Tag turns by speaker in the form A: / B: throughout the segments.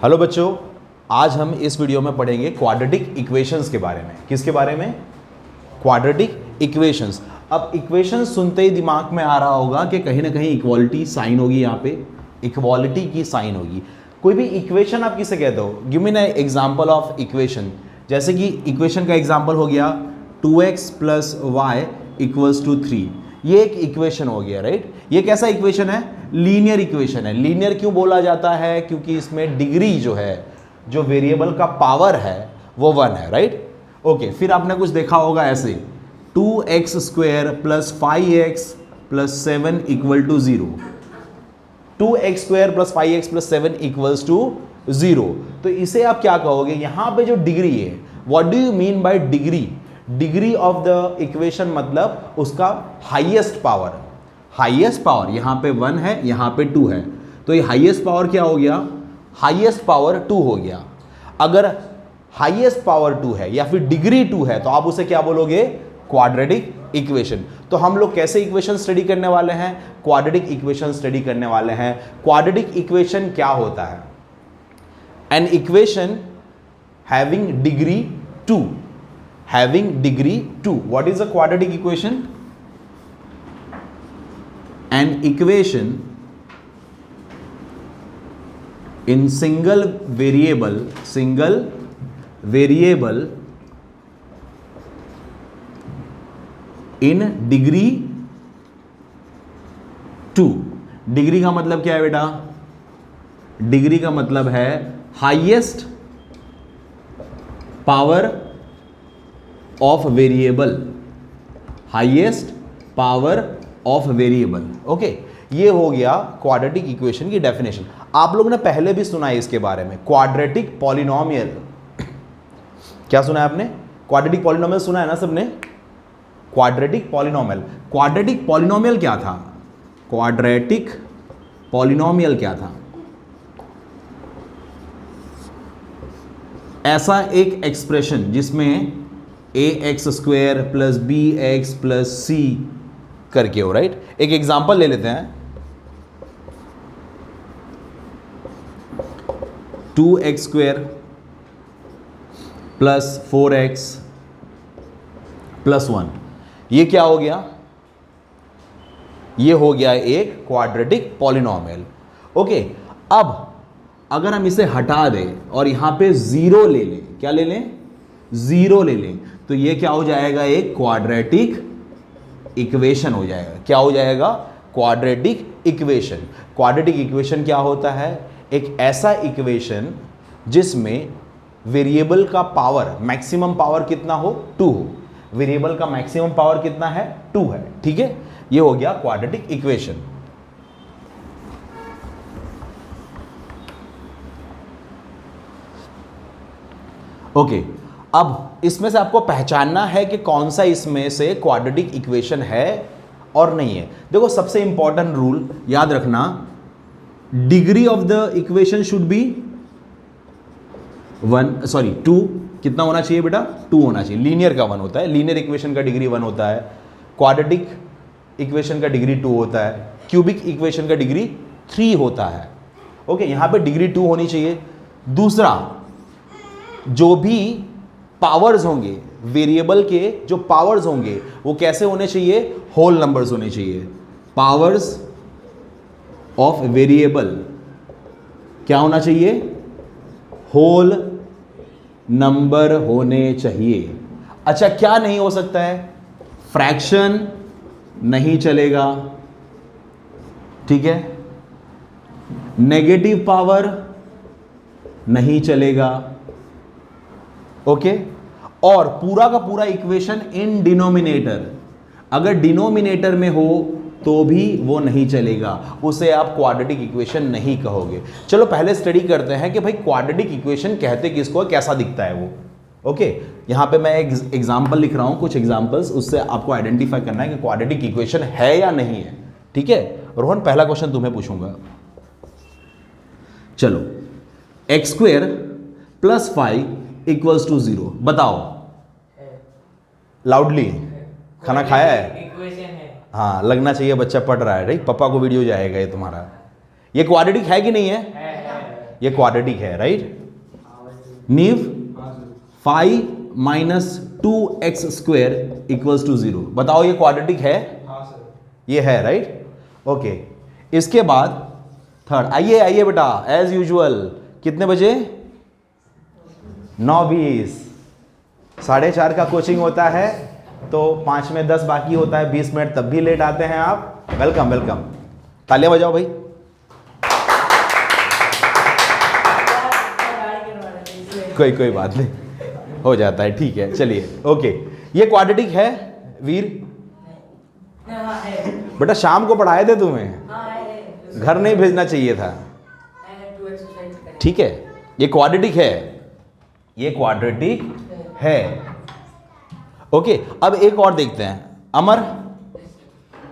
A: Hello बच्चों, आज हम इस वीडियो में पढ़ेंगे क्वाड्रेटिक इक्वेशंस के बारे में। किसके बारे में? Quadratic equations. अब इक्वेशंस सुनते ही दिमाग में आ रहा होगा कि कहीं ना कहीं इक्वालिटी साइन होगी, यहाँ पे इक्वालिटी की साइन होगी। कोई भी इक्वेशन आप किसे कहते हो? Give me an example of equation. जैसे कि इक्वेशन का एग्जांपल हो गया 2x + y = 3। ये एक इक्वेशन हो गया, राइट। ये कैसा इक्वेशन है? लीनियर इक्वेशन है। लीनियर क्यों बोला जाता है? क्योंकि इसमें डिग्री जो है, जो वेरिएबल का पावर है वो 1 है, राइट। ओके, फिर आपने कुछ देखा होगा ऐसे 2x² + 5x + 7 = 0। 2x² + 5x + 7 = 0। तो इसे आप क्या कहोगे? यहां पे जो डिग्री है, what do you mean bye degree? Degree of the equation मतलब उसका हाईएस्ट पावर। हाईएस्ट पावर यहां पे 1 है, यहां पे 2 है, तो ये हाईएस्ट पावर क्या हो गया? हाईएस्ट पावर 2 हो गया। अगर हाईएस्ट पावर 2 है या फिर डिग्री 2 है तो आप उसे क्या बोलोगे? Quadratic equation. तो हम लोग कैसे इक्वेशन स्टडी करने वाले हैं? क्वाड्रेटिक इक्वेशन स्टडी करने वाले हैं। क्वाड्रेटिक इक्वेशन क्या होता है? An equation having degree 2। having degree 2. What is a quadratic equation? An equation in single variable in degree 2. Degree का मतलब क्या है बेटा? डिग्री का मतलब है highest power of variable. Highest power of variable. Okay, ये हो गया क्वाड्रेटिक इक्वेशन की डेफिनेशन। आप लोगों ने पहले भी सुना है इसके बारे में, क्वाड्रेटिक पॉलिनोमियल। क्या सुना है आपने? क्वाड्रेटिक पॉलिनोमियल सुना है ना सबने? Quadratic polynomial. क्वाड्रेटिक पॉलिनोमियल क्या था? क्वाड्रेटिक पॉलिनोमियल क्या था? ऐसा एक एक्सप्रेशन जिसमें ax² + bx + c करके हो, राइट। एक एग्जांपल ले लेते हैं। 2x² + 4x + 1। ये क्या हो गया? ये हो गया एक क्वाड्रेटिक पॉलिनोमियल। ओके, अब अगर हम इसे हटा दें और यहां पे 0 ले लें, क्या ले लें? 0 ले लें, तो ये क्या हो जाएगा? एक क्वाड्रेटिक इक्वेशन हो जाएगा। क्या हो जाएगा? Quadratic equation. क्वाड्रेटिक इक्वेशन क्या होता है? एक ऐसा इक्वेशन जिसमें वेरिएबल का पावर, मैक्सिमम पावर कितना हो? 2 हो। वेरिएबल का मैक्सिमम पावर कितना है? 2 है, ठीक है। ये हो गया क्वाड्रेटिक इक्वेशन। ओके, अब इसमें से आपको पहचानना है कि कौन सा इसमें से क्वाड्रेटिक इक्वेशन है और नहीं है। देखो, सबसे इंपॉर्टेंट रूल याद रखना, degree of the equation should be 2। कितना होना चाहिए बेटा? 2 होना चाहिए। लीनियर का 1 होता है, लीनियर इक्वेशन का डिग्री 1 होता है, क्वाड्रेटिक इक्वेशन का डिग्री 2 होता है, क्यूबिक इक्वेशन का डिग्री 3 होता है। ओके, यहां पे डिग्री 2 होनी चाहिए। दूसरा, जो भी पावर्स होंगे, वेरिएबल के जो पावर्स होंगे वो कैसे होने चाहिए? होल नंबर्स होने चाहिए। पावर्स ऑफ वेरिएबल क्या होना चाहिए? होल नंबर होने चाहिए। अच्छा, क्या नहीं हो सकता है? फ्रैक्शन नहीं चलेगा, ठीक है। नेगेटिव पावर नहीं चलेगा, ओके। और पूरा का पूरा इक्वेशन इन डिनोमिनेटर, अगर डिनोमिनेटर में हो तो भी वो नहीं चलेगा, उसे आप क्वाड्रेटिक इक्वेशन नहीं कहोगे। चलो पहले स्टडी करते हैं कि भाई क्वाड्रेटिक इक्वेशन कहते किसको, कैसा दिखता है वो। ओके, यहां पे मैं एक एग्जांपल लिख रहा हूं, कुछ एग्जांपल्स, उससे आपको आइडेंटिफाई करना है कि क्वाड्रेटिक इक्वेशन है या नहीं है, ठीक है। रोहन, पहला क्वेश्चन तुम्हें पूछूंगा। चलो, x² + 5 = 0 बताओ लाउडली। खाना खाया है? इक्वेशन है। हाँ, लगना चाहिए बच्चा पढ़ रहा है, राइट। पापा को वीडियो जाएगा ये तुम्हारा। ये क्वाड्रेटिक है कि नहीं है? ये क्वाड्रेटिक है, राइट? नीव 5 minus 2x square equals to 0, बताओ ये क्वाड्रेटिक है? ये है, राइट? ओके, इसके बाद थर्ड, आइए बेटा, एज यूजुअल कितने बजे? 9:20, 4:30 का कोचिंग होता है, तो 5 में 10 बाकी होता है, 20 मिनट तब भी लेट आते हैं आप। वेलकम वेलकम, तालियां बजाओ भाई। कोई बात नहीं, हो जाता है, ठीक है, चलिए। ओके, ये क्वाड्रेटिक है वीर? बेटा शाम को पढ़ाए थे तुम्हें, घर नहीं भेजना चाहिए था, ठीक है? ये क्वाड्रेटिक है, ये क्वाड्रेटिक है। ओके, अब एक और देखते हैं। Amar,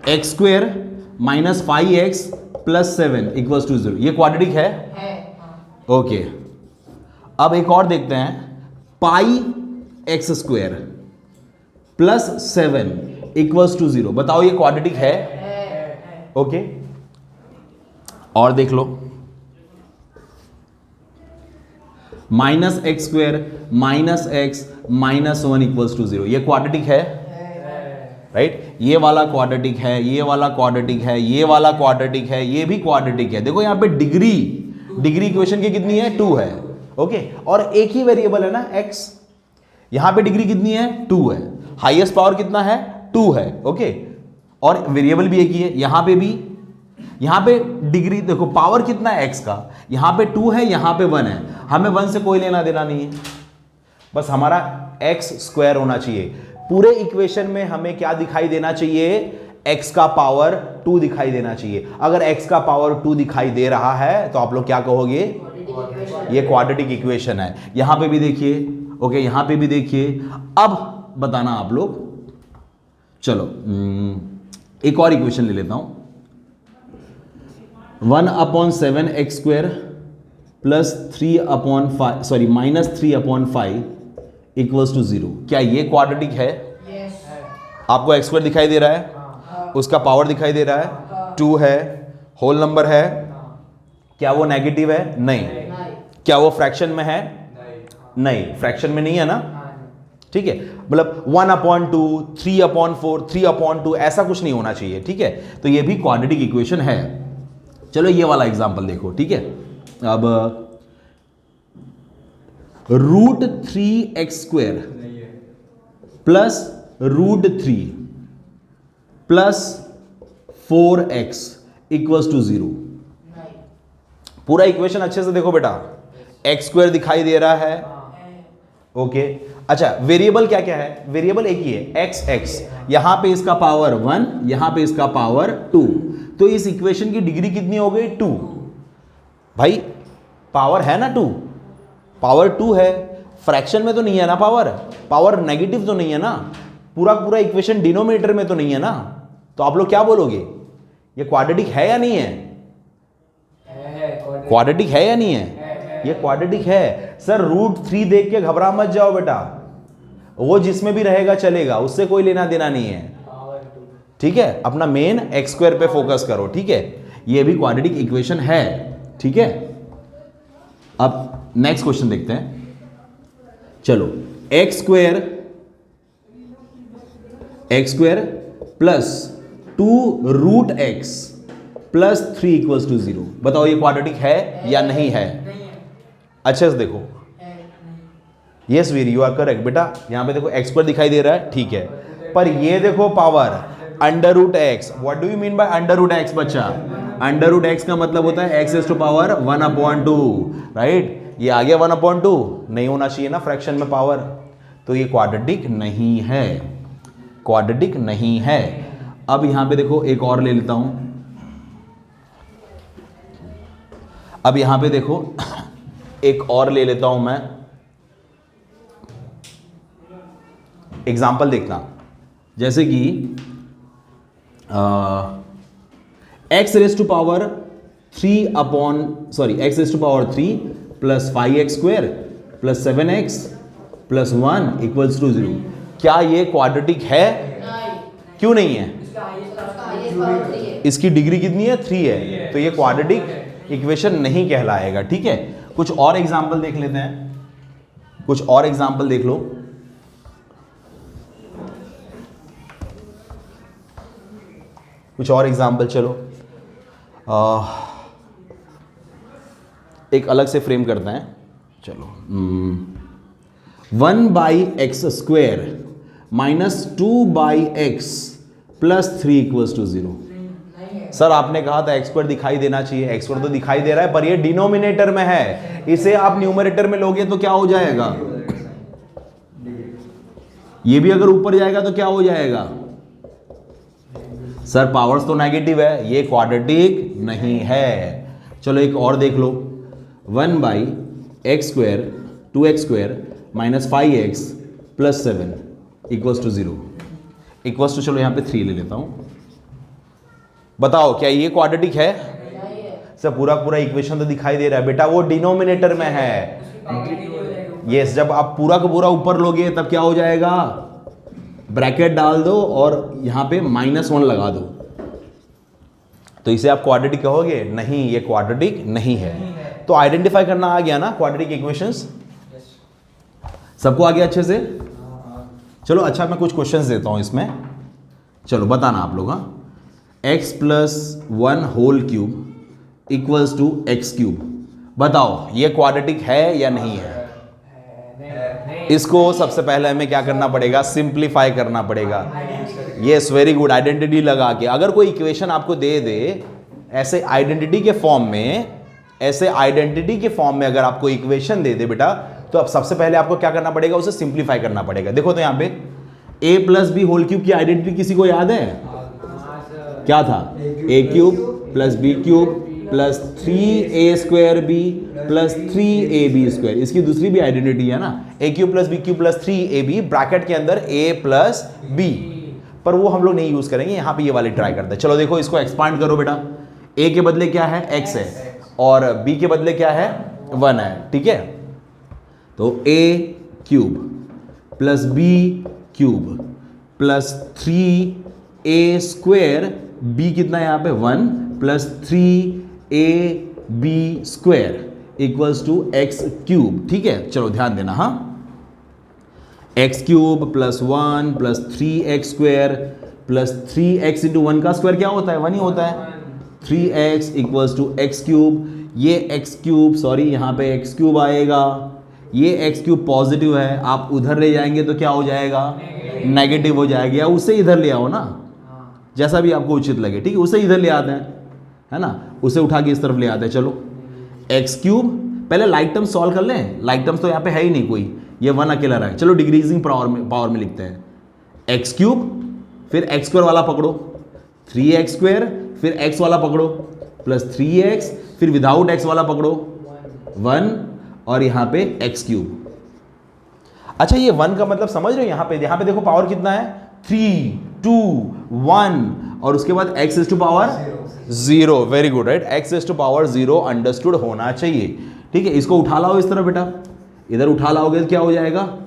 A: x square minus 5x plus 7 equals to 0, ये क्वाड्रेटिक है? ओके, अब एक और देखते हैं। Pi x square plus 7 equals to 0, बताओ ये क्वाड्रेटिक है? ओके, और देख लो। Minus x square minus x minus 1 equals to 0, ये क्वाड्रेटिक है? राइट? ये वाला क्वाड्रेटिक है, ये वाला क्वाड्रेटिक है, ये वाला क्वाड्रेटिक है, ये भी क्वाड्रेटिक है। देखो यहां पे डिग्री इक्वेशन की कितनी है? 2 है। ओके, और एक ही वेरिएबल है ना x, यहां पे डिग्री कितनी है? 2 है। हाईएस्ट पावर कितना है? 2 है। ओके, और वेरिएबल भी एक ही है, यहां पे भी, यहां पे डिग्री देखो, पावर कितना है x का, यहां पे 2 है, यहां पे 1 है। हमें 1 से कोई लेना देना नहीं है, बस हमारा x स्क्वायर होना चाहिए। पूरे इक्वेशन में हमें क्या दिखाई देना चाहिए? x का पावर 2 दिखाई देना चाहिए। अगर x का पावर 2 दिखाई दे रहा है तो आप लोग क्या कहोगे? ये क्वाड्रेटिक इक्वेशन है। यहां पे भी देखिए, ओके, यहां पे भी देखिए। अब बताना आप लोग, चलो एक और इक्वेशन ले लेता हूं। 1/7 x square plus 3/5 sorry minus 3/5 equals to 0, क्या ये क्वाड्रेटिक है? आपको x स्क्वायर दिखाई दे रहा है, उसका पावर दिखाई दे रहा है, 2 है, होल नंबर है, क्या वो नेगेटिव है? नहीं। क्या वो फ्रैक्शन में है? नहीं, फ्रैक्शन में नहीं है ना, ठीक है? मतलब 1/2, 3/4, 3/2 ऐसा कुछ नहीं होना चाहिए, ठीक है? तो ये भी क्वाड्रेटिक इक्वेशन है। चलो ये वाला एग्जांपल देखो, ठीक है? अब √3x square plus √3 plus 4x equals to 0, पूरा इक्वेशन अच्छे से देखो बेटा। एक्स स्क्वायर दिखाई दे रहा है, ओके। अच्छा, वेरिएबल क्या क्या है? वेरिएबल एक ही है, एक्स एक्स। यहां पे इसका पावर 1, यहां पे इसका पावर 2, तो इस इक्वेशन की डिग्री कितनी हो गई? 2। भाई पावर है ना 2, पावर 2 है, फ्रैक्शन में तो नहीं है ना पावर नेगेटिव तो नहीं है ना, पूरा इक्वेशन डिनोमिनेटर में तो नहीं है ना, तो आप लोग क्या बोलोगे? ये क्वाड्रेटिक है या नहीं है? क्वाड्रेटिक है या नहीं है? ये क्वाड्रेटिक है सर। √3 देख के घबरा मत जाओ बेटा, वो जिसमें भी रहेगा चलेगा, उससे कोई लेना देना नहीं है, ठीक है? अपना मेन एक्स स्क्वायर पे फोकस करो, ठीक है? ये भी क्वाड्रेटिक इक्वेशन है, ठीक है? अब नेक्स्ट क्वेश्चन देखते हैं। चलो, x square plus 2√x plus 3 equals to 0, बताओ ये क्वाड्रेटिक है या नहीं है? अच्छे से देखो। Yes Veer, you are correct बेटा। यहां पे देखो एक्स स्क्वायर दिखाई दे रहा है, ठीक है, पर ये देखो power √x। What do you mean bye √x बच्चा? √x का मतलब होता है x⁻² 1/2, राइट? ये आ गया 1/2, नहीं होना चाहिए ना फ्रैक्शन में पावर, तो ये क्वाड्रेटिक नहीं है, क्वाड्रेटिक नहीं है। अब यहां पे देखो एक और ले लेता हूं। अब यहां पे देखो एक और ले लेता हूं मैं, एग्जाम्पल देखना, जैसे कि x⁻³ 3 plus 5x square plus 7x plus 1 equals to 0, क्या ये क्वाड्रेटिक है? क्यों नहीं है? इसकी डिग्री कितनी है? 3 है, तो ये क्वाड्रेटिक इक्वेशन नहीं कहलाएगा, ठीक है? कुछ और एग्जाम्पल देख लेते हैं, कुछ और एग्जाम्पल देख लो। कुछ और एग्जाम्पल, चलो एक अलग से फ्रेम करते हैं। चलो 1/x² -2/x + 3 = 0। सर आपने कहा था x² दिखाई देना चाहिए, x² तो दिखाई दे रहा है पर ये डिनोमिनेटर में है, इसे आप न्यूमरेटर में लोगे तो क्या हो जाएगा? ये भी अगर ऊपर जाएगा तो क्या हो जाएगा? सर पावर्स तो नेगेटिव है, ये क्वाड्रेटिक नहीं है। चलो एक और देख लो, 1/x² 2x² -5x + 7 = 0 equals to, चलो यहां पे 3 ले लेता हूं। बताओ क्या ये क्वाड्रेटिक है? सर पूरा पूरा इक्वेशन तो दिखाई दे रहा है बेटा, वो डिनोमिनेटर में है। यस, जब आप पूरा का पूरा ऊपर लोगे तब क्या हो जाएगा? ब्रैकेट डाल दो और यहां पे -1 लगा दो, तो इसे आप क्वाड्रेटिक कहोगे? नहीं, ये क्वाड्रेटिक नहीं है। तो आइडेंटिफाई करना आ गया ना क्वाड्रेटिक इक्वेशंस? सबको आ गया अच्छे से? चलो अच्छा, मैं कुछ क्वेश्चंस देता हूं इसमें, चलो बताना आप लोग। हाँ, x + 1 होल क्यूब = x³। बताओ ये क्वाड्रेटिक है या नहीं है? इसको सबसे पहले हमें क्या करना पड़ेगा? सिंप्लीफाई करना पड़ेगा। यस, वेरी गुड, आइडेंटिटी लगा के। अगर कोई इक्वेशन आपको दे दे ऐसे आइडेंटिटी के फॉर्म में, ऐसे आइडेंटिटी के फॉर्म में अगर आपको इक्वेशन दे दे बेटा, तो अब सबसे पहले आपको क्या करना पड़ेगा? उसे सिंप्लीफाई करना पड़ेगा। देखो तो यहां पे a + b होल क्यूब की आइडेंटिटी किसी को याद है? क्या था? a³ + b³ + 3a² b + 3ab²। इसकी दूसरी भी आइडेंटिटी है ना, a³ + b³ + 3ab, ब्रैकेट के अंदर a + b, पर वो हम लोग नहीं यूज करेंगे, यहां पे ये वाली ट्राई करते हैं। चलो देखो, इसको एक्सपांड करो बेटा। a के बदले क्या है? x है, और b के बदले क्या है? 1 है, ठीक है। तो a³ + b³ + 3a², b कितना है यहाँ पे? 1 + 3ab² = x³, ठीक है। चलो ध्यान देना, हाँ, x³ + 1 + 3x² + 3x × 1 का स्क्वायर क्या होता है? 1 ही होता है। 3x = x³। ये x³ सॉरी यहाँ पे x³ आएगा, ये x³ पॉजिटिव है, आप उधर ले जाएंगे तो क्या हो जाएगा? नेगेटिव हो जाएगा। या उसे इधर ले आओ ना, जैसा भी आपको उचित लगे, ठीक है, उसे इधर ले आते हैं, है ना, उसे उठा के इस तरफ ले आते हैं। चलो x³, पहले लाइक टर्म्स सॉल्व कर लें। लाइक टर्म्स तो यहाँ पे है ही नहीं कोई, ये 1 अकेला रहा है। चलो डिक्रीजिंग पावर में लिखते हैं, x³, फिर x² वाला पकड़ो, 3x², फिर x वाला पकड़ो, + 3x, फिर विदाउट x वाला पकड़ो, 1, और यहाँ पे x³। अच्छा, ये 1 का मतलब समझ रहे हो? यहाँ पे देखो पावर कितना है? 3, 2, 1, और उसके बाद x⁻⁴ 0। Very good, right, x⁻⁴ 0 understood होना चाहिए, ठीक है। इसको उठा लाओ इस तरह बेटा, इधर उठा लाओगे तो क्या हो जाएगा?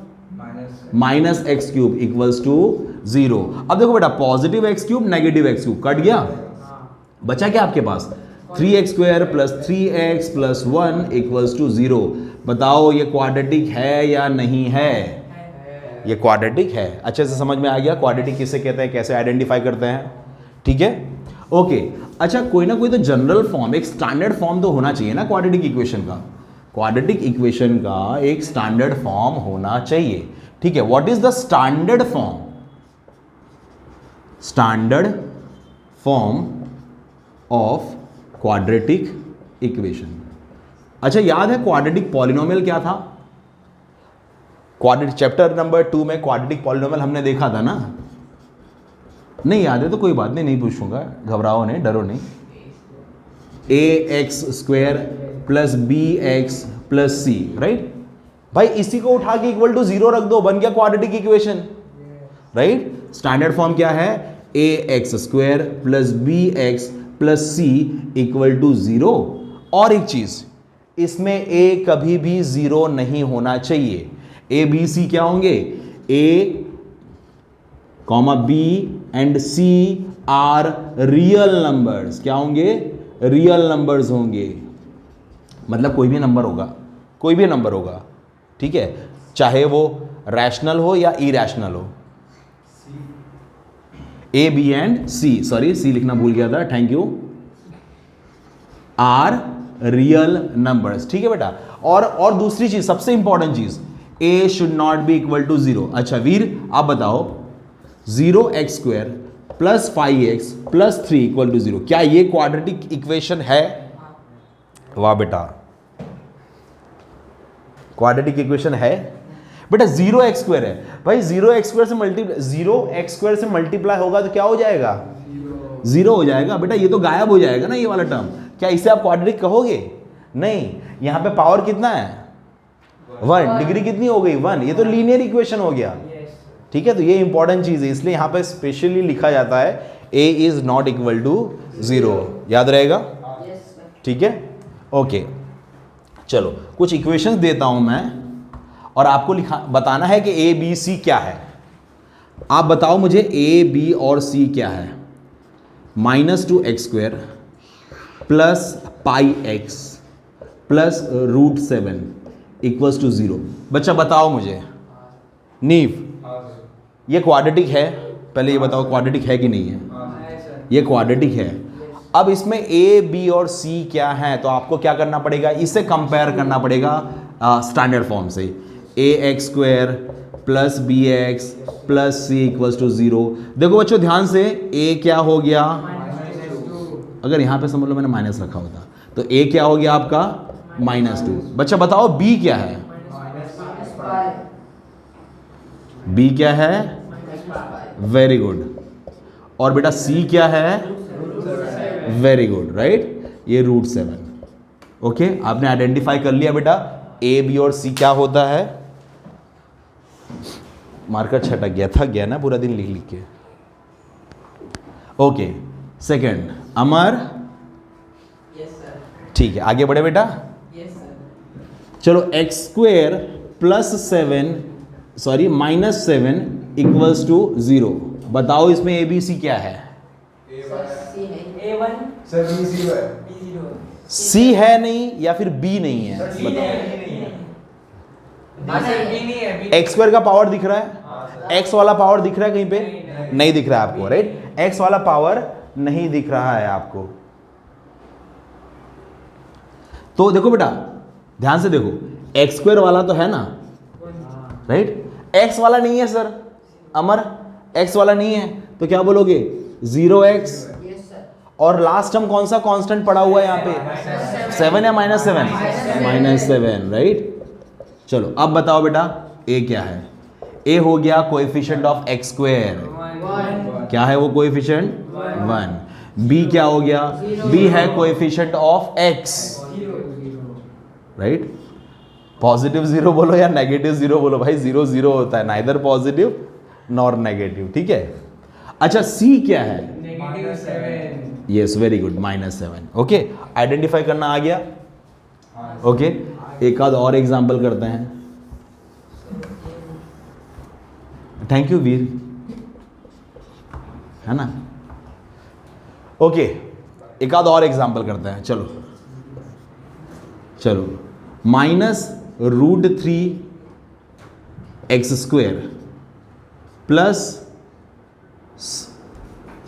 A: -x³ = 0। अब देखो बेटा, positive x³ negative x³ cut गया, बचा क्या आपके पास? 3x² + 3x + 1 = 0। बताओ ये क्वाड्रेटिक है या नहीं है? ये क्वाड्रेटिक है। अच्छे से समझ में आ गया क्वाड्रेटिक किसे कहते हैं, कैसे आइडेंटिफाई करते हैं, ठीक है, ओके। अच्छा, कोई ना कोई तो जनरल फॉर्म, एक स्टैंडर्ड फॉर्म तो होना चाहिए ना क्वाड्रेटिक इक्वेशन का। क्वाड्रेटिक इक्वेशन का एक स्टैंडर्ड फॉर्म होना चाहिए, ठीक है। What is the standard form? Standard form of quadratic equation. अच्छा, याद है क्वाड्रेटिक पॉलिनोमियल क्या था? क्वाड्रेटिक चैप्टर नंबर 2 में क्वाड्रेटिक पॉलिनोमियल हमने देखा था ना? नहीं याद है तो कोई बात नहीं, नहीं पूछूंगा, घबराओ नहीं, डरो नहीं। ax² + bx + c, राइट भाई, इसी को उठा के = 0 रख दो, बन गया quadratic equation, right. Standard form क्या है? ax² + bx + c = 0। और एक चीज, इसमें a कभी भी 0 नहीं होना चाहिए। a b c क्या होंगे? a, b and c are real numbers. क्या होंगे? रियल नंबर्स होंगे, मतलब कोई भी नंबर होगा, कोई भी नंबर होगा, ठीक है, चाहे वो रैशनल हो या इरैशनल हो। A B and C, sorry C लिखना भूल गया था, thank you, are real numbers, ठीक है बेटा। और दूसरी चीज, सबसे इंपॉर्टेंट चीज, A should not be equal to 0। अच्छा वीर आप बताओ, 0x² plus 5x plus 3 equal to 0, क्या ये क्वाड्रेटिक इक्वेशन है? वाह बेटा, क्वाड्रेटिक इक्वेशन है बेटा। 0x² है भाई, 0x² से मल्टीप्लाई होगा तो क्या हो जाएगा? 0 हो जाएगा बेटा, ये तो गायब हो जाएगा ना ये वाला टर्म। क्या इसे आप क्वाड्रेटिक कहोगे? नहीं, यहां पे पावर कितना है? 1, डिग्री कितनी हो गई? 1, ये तो लीनियर इक्वेशन हो गया, ठीक है। तो ये इंपॉर्टेंट चीज है, इसलिए यहां पे स्पेशली लिखा जाता है a is not equal to 0, याद रहेगा, ठीक है। ओके चलो कुछ इक्वेशंस देता हूं मैं और आपको बताना है कि a b c क्या है। आप बताओ मुझे a b और c क्या है। -2x² plus pi x plus √7 equals to 0। बच्चा बताओ मुझे, नीव ये क्वाड्रेटिक है? पहले ये बताओ क्वाड्रेटिक है कि नहीं है? ये क्वाड्रेटिक है। अब इसमें a b और c क्या है, तो आपको क्या करना पड़ेगा, इसे कंपेयर करना पड़ेगा स्टैंडर्ड फॉर्म से। ax² plus bx plus c equals to 0। देखो बच्चों ध्यान से, a क्या हो गया, अगर यहां पे समझ लो मैंने माइनस रखा होता तो a क्या हो गया आपका -2। बच्चा बताओ b क्या है? b क्या है? Very good. और बेटा c क्या है? वेरी गुड, राइट, ये √7। ओके, आपने आइडेंटिफाई कर लिया बेटा a b और c क्या होता है। मार्कर छटक गया, थक गया ना पूरा दिन लिख लिख के। ओके सेकंड, अमर, ठीक है आगे बढ़े बेटा। चलो x² plus 7 sorry -7 equals to 0। बताओ इसमें a b c क्या है? C है नहीं या फिर B नहीं है? बताओ। x² का पावर दिख रहा है? x वाला पावर दिख रहा है कहीं पे? नहीं दिख रहा है आपको, राइट, x वाला पावर नहीं दिख रहा है आपको। तो देखो बेटा ध्यान से देखो, x² वाला तो है ना, राइट, x वाला नहीं है सर, अमर x वाला नहीं है, तो क्या बोलोगे 0x। और लास्ट टर्म कौन सा कांस्टेंट पड़ा हुआ है यहाँ पे? 7 या -7? -7, राइट। चलो अब बताओ बेटा a क्या है? a हो गया कोएफिशिएंट ऑफ x², क्या है वो कोएफिशिएंट? 1। b क्या हो गया? b है coefficient of x, right. Positive 0 बोलो या नेगेटिव 0 बोलो भाई, 0 0 होता है, नाइदर पॉजिटिव नॉर नेगेटिव, ठीक है। अच्छा c क्या है? Yes very good, -7। Okay, identify करना आ गया। ओके, एक आध और एग्जांपल करते हैं। थैंक यू वीर, है ना। ओके, एक आध और एग्जांपल करते हैं। चलो चलो, -√3x² plus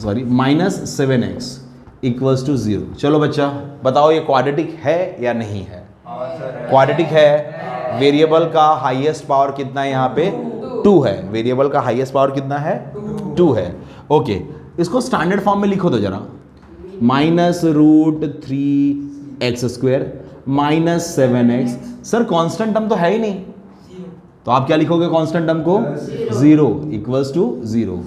A: -7x equals to 0। चलो बच्चा बताओ ये क्वाड्रेटिक है या नहीं है? क्वाड्रेटिक है। वेरिएबल का हाईएस्ट पावर कितना है यहाँ पे? 2 है। वेरिएबल का हाईएस्ट पावर कितना है? 2 है। ओके, इसको स्टैंडर्ड फॉर्म में लिखो तो जरा, -√3x² -7x। Sir constant term तो है ही नहीं, तो आप क्या लिखोगे कांस्टेंट टर्म को? 0 इक्वल्स टू 0।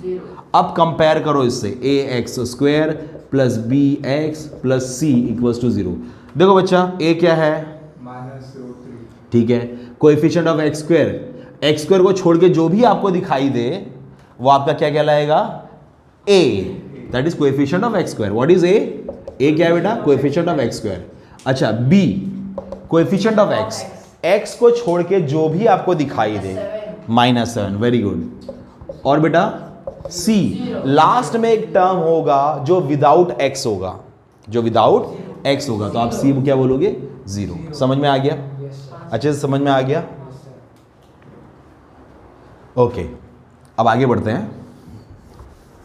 A: अब कंपेयर करो इससे, ax² plus bx plus c equals to 0। देखो बच्चा a क्या है? -√3, ठीक है। कोएफिशिएंट ऑफ x² को छोड़ के जो भी आपको दिखाई दे वो आपका क्या कहलाएगा? a, that is coefficient of x²। What is a? a क्या है बेटा? Coefficient of x²। अच्छा b, coefficient of x, x को छोड़ के जो भी आपको दिखाई दे -7, वेरी गुड। और बेटा c, लास्ट में एक टर्म होगा जो विदाउट x होगा, जो विदाउट x होगा, तो आप c क्या बोलोगे? 0। समझ में आ गया? अच्छे से समझ में आ गया? ओके, अब आगे बढ़ते हैं।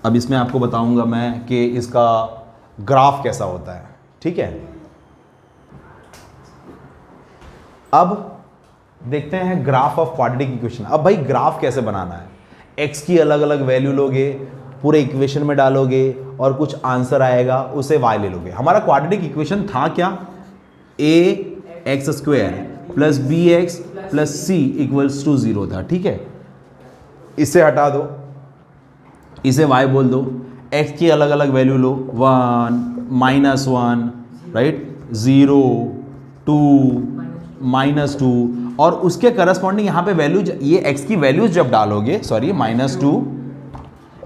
A: अब इसमें आपको बताऊंगा मैं कि इसका ग्राफ कैसा होता है, ठीक है। अब देखते हैं ग्राफ ऑफ क्वाड्रेटिक इक्वेशन। अब भाई ग्राफ कैसे बनाना है? x की अलग अलग वैल्यू लोगे, पूरे इक्वेशन में डालोगे और कुछ आंसर आएगा, उसे y ले लोगे। हमारा क्वाड्रेटिक इक्वेशन था क्या? ax² plus bx plus c equals to 0 था, ठीक है। इसे हटा दो, इसे y बोल दो, x की अलग अलग वैल्यू लो, 1 -1 राइट, 0 2 -2 और उसके करस्पॉन्डिंग यहाँ पे वैल्यू, ये x की वैल्यूज जब डालोगे, सॉरी -2,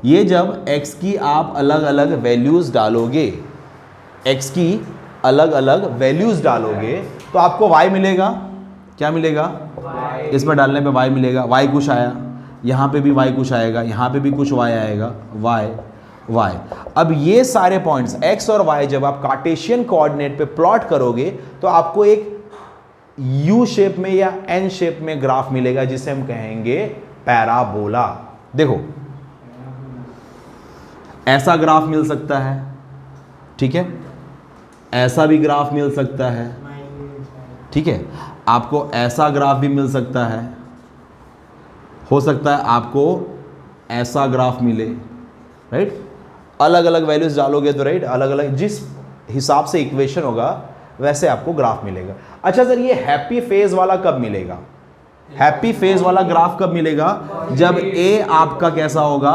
A: ये जब x की आप अलग अलग वैल्यूज डालोगे, x की अलग अलग वैल्यूज डालोगे तो आपको y मिलेगा। क्या मिलेगा? इसमें डालने पे y मिलेगा। y कुछ आया, यहाँ पे भी y कुछ आएगा, यहाँ पे भी कुछ y आएगा, y। अब ये सारे पॉइंट्स x और y जब आप कार्टेशियन कोऑर्डिनेट पे प्लॉट करोगे तो आपको एक U शेप में या N शेप में ग्राफ मिलेगा, जिसे हम कहेंगे पैराबोला। देखो, ऐसा ग्राफ मिल सकता है, ठीक है, ऐसा भी ग्राफ मिल सकता है, ठीक है, आपको ऐसा ग्राफ भी मिल सकता है, हो सकता है आपको ऐसा ग्राफ मिले, राइट। अलग अलग वैल्यूज डालोगे तो राइट, अलग अलग जिस हिसाब से इक्वेशन होगा वैसे आपको ग्राफ मिलेगा। अच्छा सर, ये हैप्पी फेज वाला कब मिलेगा? हैप्पी फेज वाला ग्राफ कब मिलेगा? जब a आपका कैसा होगा?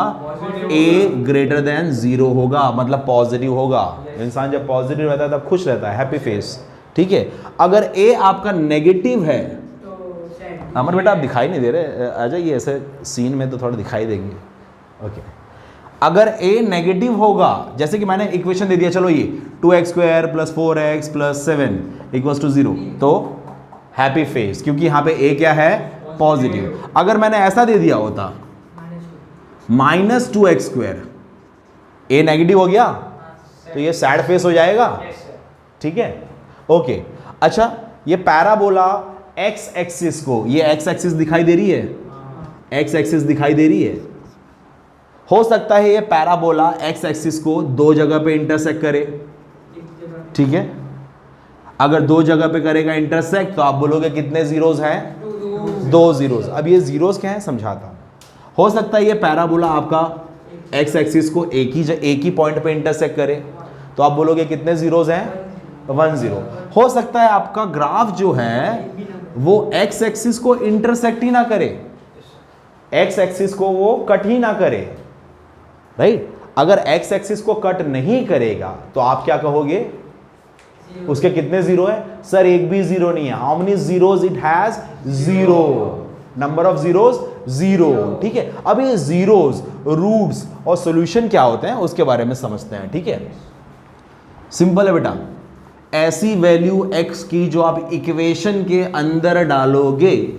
A: a ग्रेटर देन 0 होगा, मतलब पॉजिटिव होगा। इंसान जब पॉजिटिव रहता है तब खुश रहता है, हैप्पी फेस, ठीक है। अगर a आपका नेगेटिव है, अमर बेटा आप दिखाई नहीं दे रहे, आ जाइए ऐसे सीन में तो थोड़ा दिखाई देंगे, ओके। अगर a नेगेटिव होगा, जैसे कि मैंने इक्वेशन दे दिया, चलो ये 2x² plus 4x plus 7 equals to 0, तो हैप्पी फेस, क्योंकि यहाँ पे a क्या है? पॉजिटिव। अगर मैंने ऐसा दे दिया होता -2x², a नेगेटिव हो गया तो ये सैड फेस हो जाएगा, ठीक है, ओके। अच्छा, ये पैराबोला x एक्सिस को, ये x एक्सिस दिखाई दे रही है, x एक्सिस दिखाई दे रही है, हो सकता है ये पैराबोला x एक्सिस को दो जगह पे इंटरसेक्ट करे, ठीक है। अगर दो जगह पे करेगा इंटरसेक्ट तो आप बोलोगे कितने जीरोस हैं? 2 जीरोस। अब ये जीरोस क्या है समझाता हूं। हो सकता है ये पैराबोला आपका x एक्सिस को एक ही पॉइंट पे इंटरसेक्ट करे, तो आप बोलोगे कितने जीरोस हैं? 1 0। हो सकता है आपका ग्राफ जो है वो x एक्सिस को इंटरसेक्ट ही ना करे, x एक्सिस को वो कट ही ना करे, राइट। अगर x एक्सिस को कट नहीं करेगा तो आप क्या कहोगे? उसके कितने जीरो है? सर एक भी जीरो नहीं है। How many zeros it has? 0। Number of zeros 0, ठीक है। अब ये जीरोस, रूट्स और सॉल्यूशन क्या होते हैं उसके बारे में समझते हैं, ठीक है। सिंपल है बेटा, ऐसी वैल्यू x की जो आप इक्वेशन के अंदर डालोगे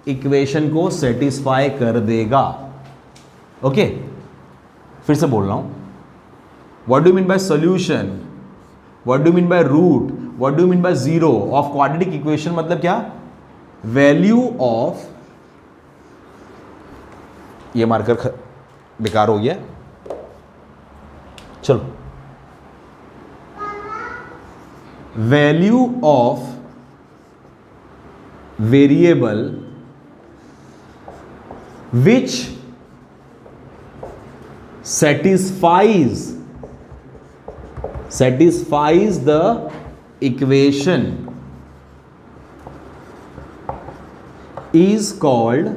A: इक्वेशन को सेटिस्फाई कर देगा, ओके। फिर से बोल रहा हूं, what do you mean by solution, what do you mean by root, what do you mean by zero of quadratic equation? मतलब क्या? वैल्यू ऑफ, ये मार्कर बेकार हो गया, चलो, value of variable which satisfies the equation is called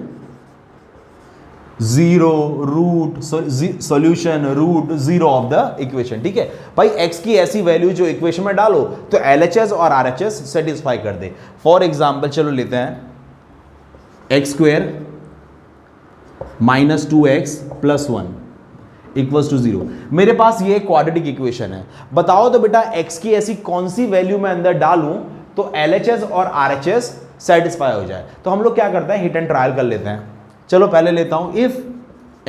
A: zero root solution root zero of the equation, ठीक है भाई। x की ऐसी वैल्यू जो इक्वेशन में डालो तो LHS और RHS सेटिस्फाई कर दे। फॉर एग्जाम्पल चलो लेते हैं x² -2x + 1 इक्वल्स टू 0। मेरे पास ये क्वाड्रेटिक इक्वेशन है, बताओ तो बेटा x की ऐसी कौन सी वैल्यू मैं अंदर डालूं तो LHS और RHS सेटिस्फाई हो जाए। तो हम लोग क्या करते हैं, हिट एंड ट्रायल कर लेते हैं। चलो पहले लेता हूं इफ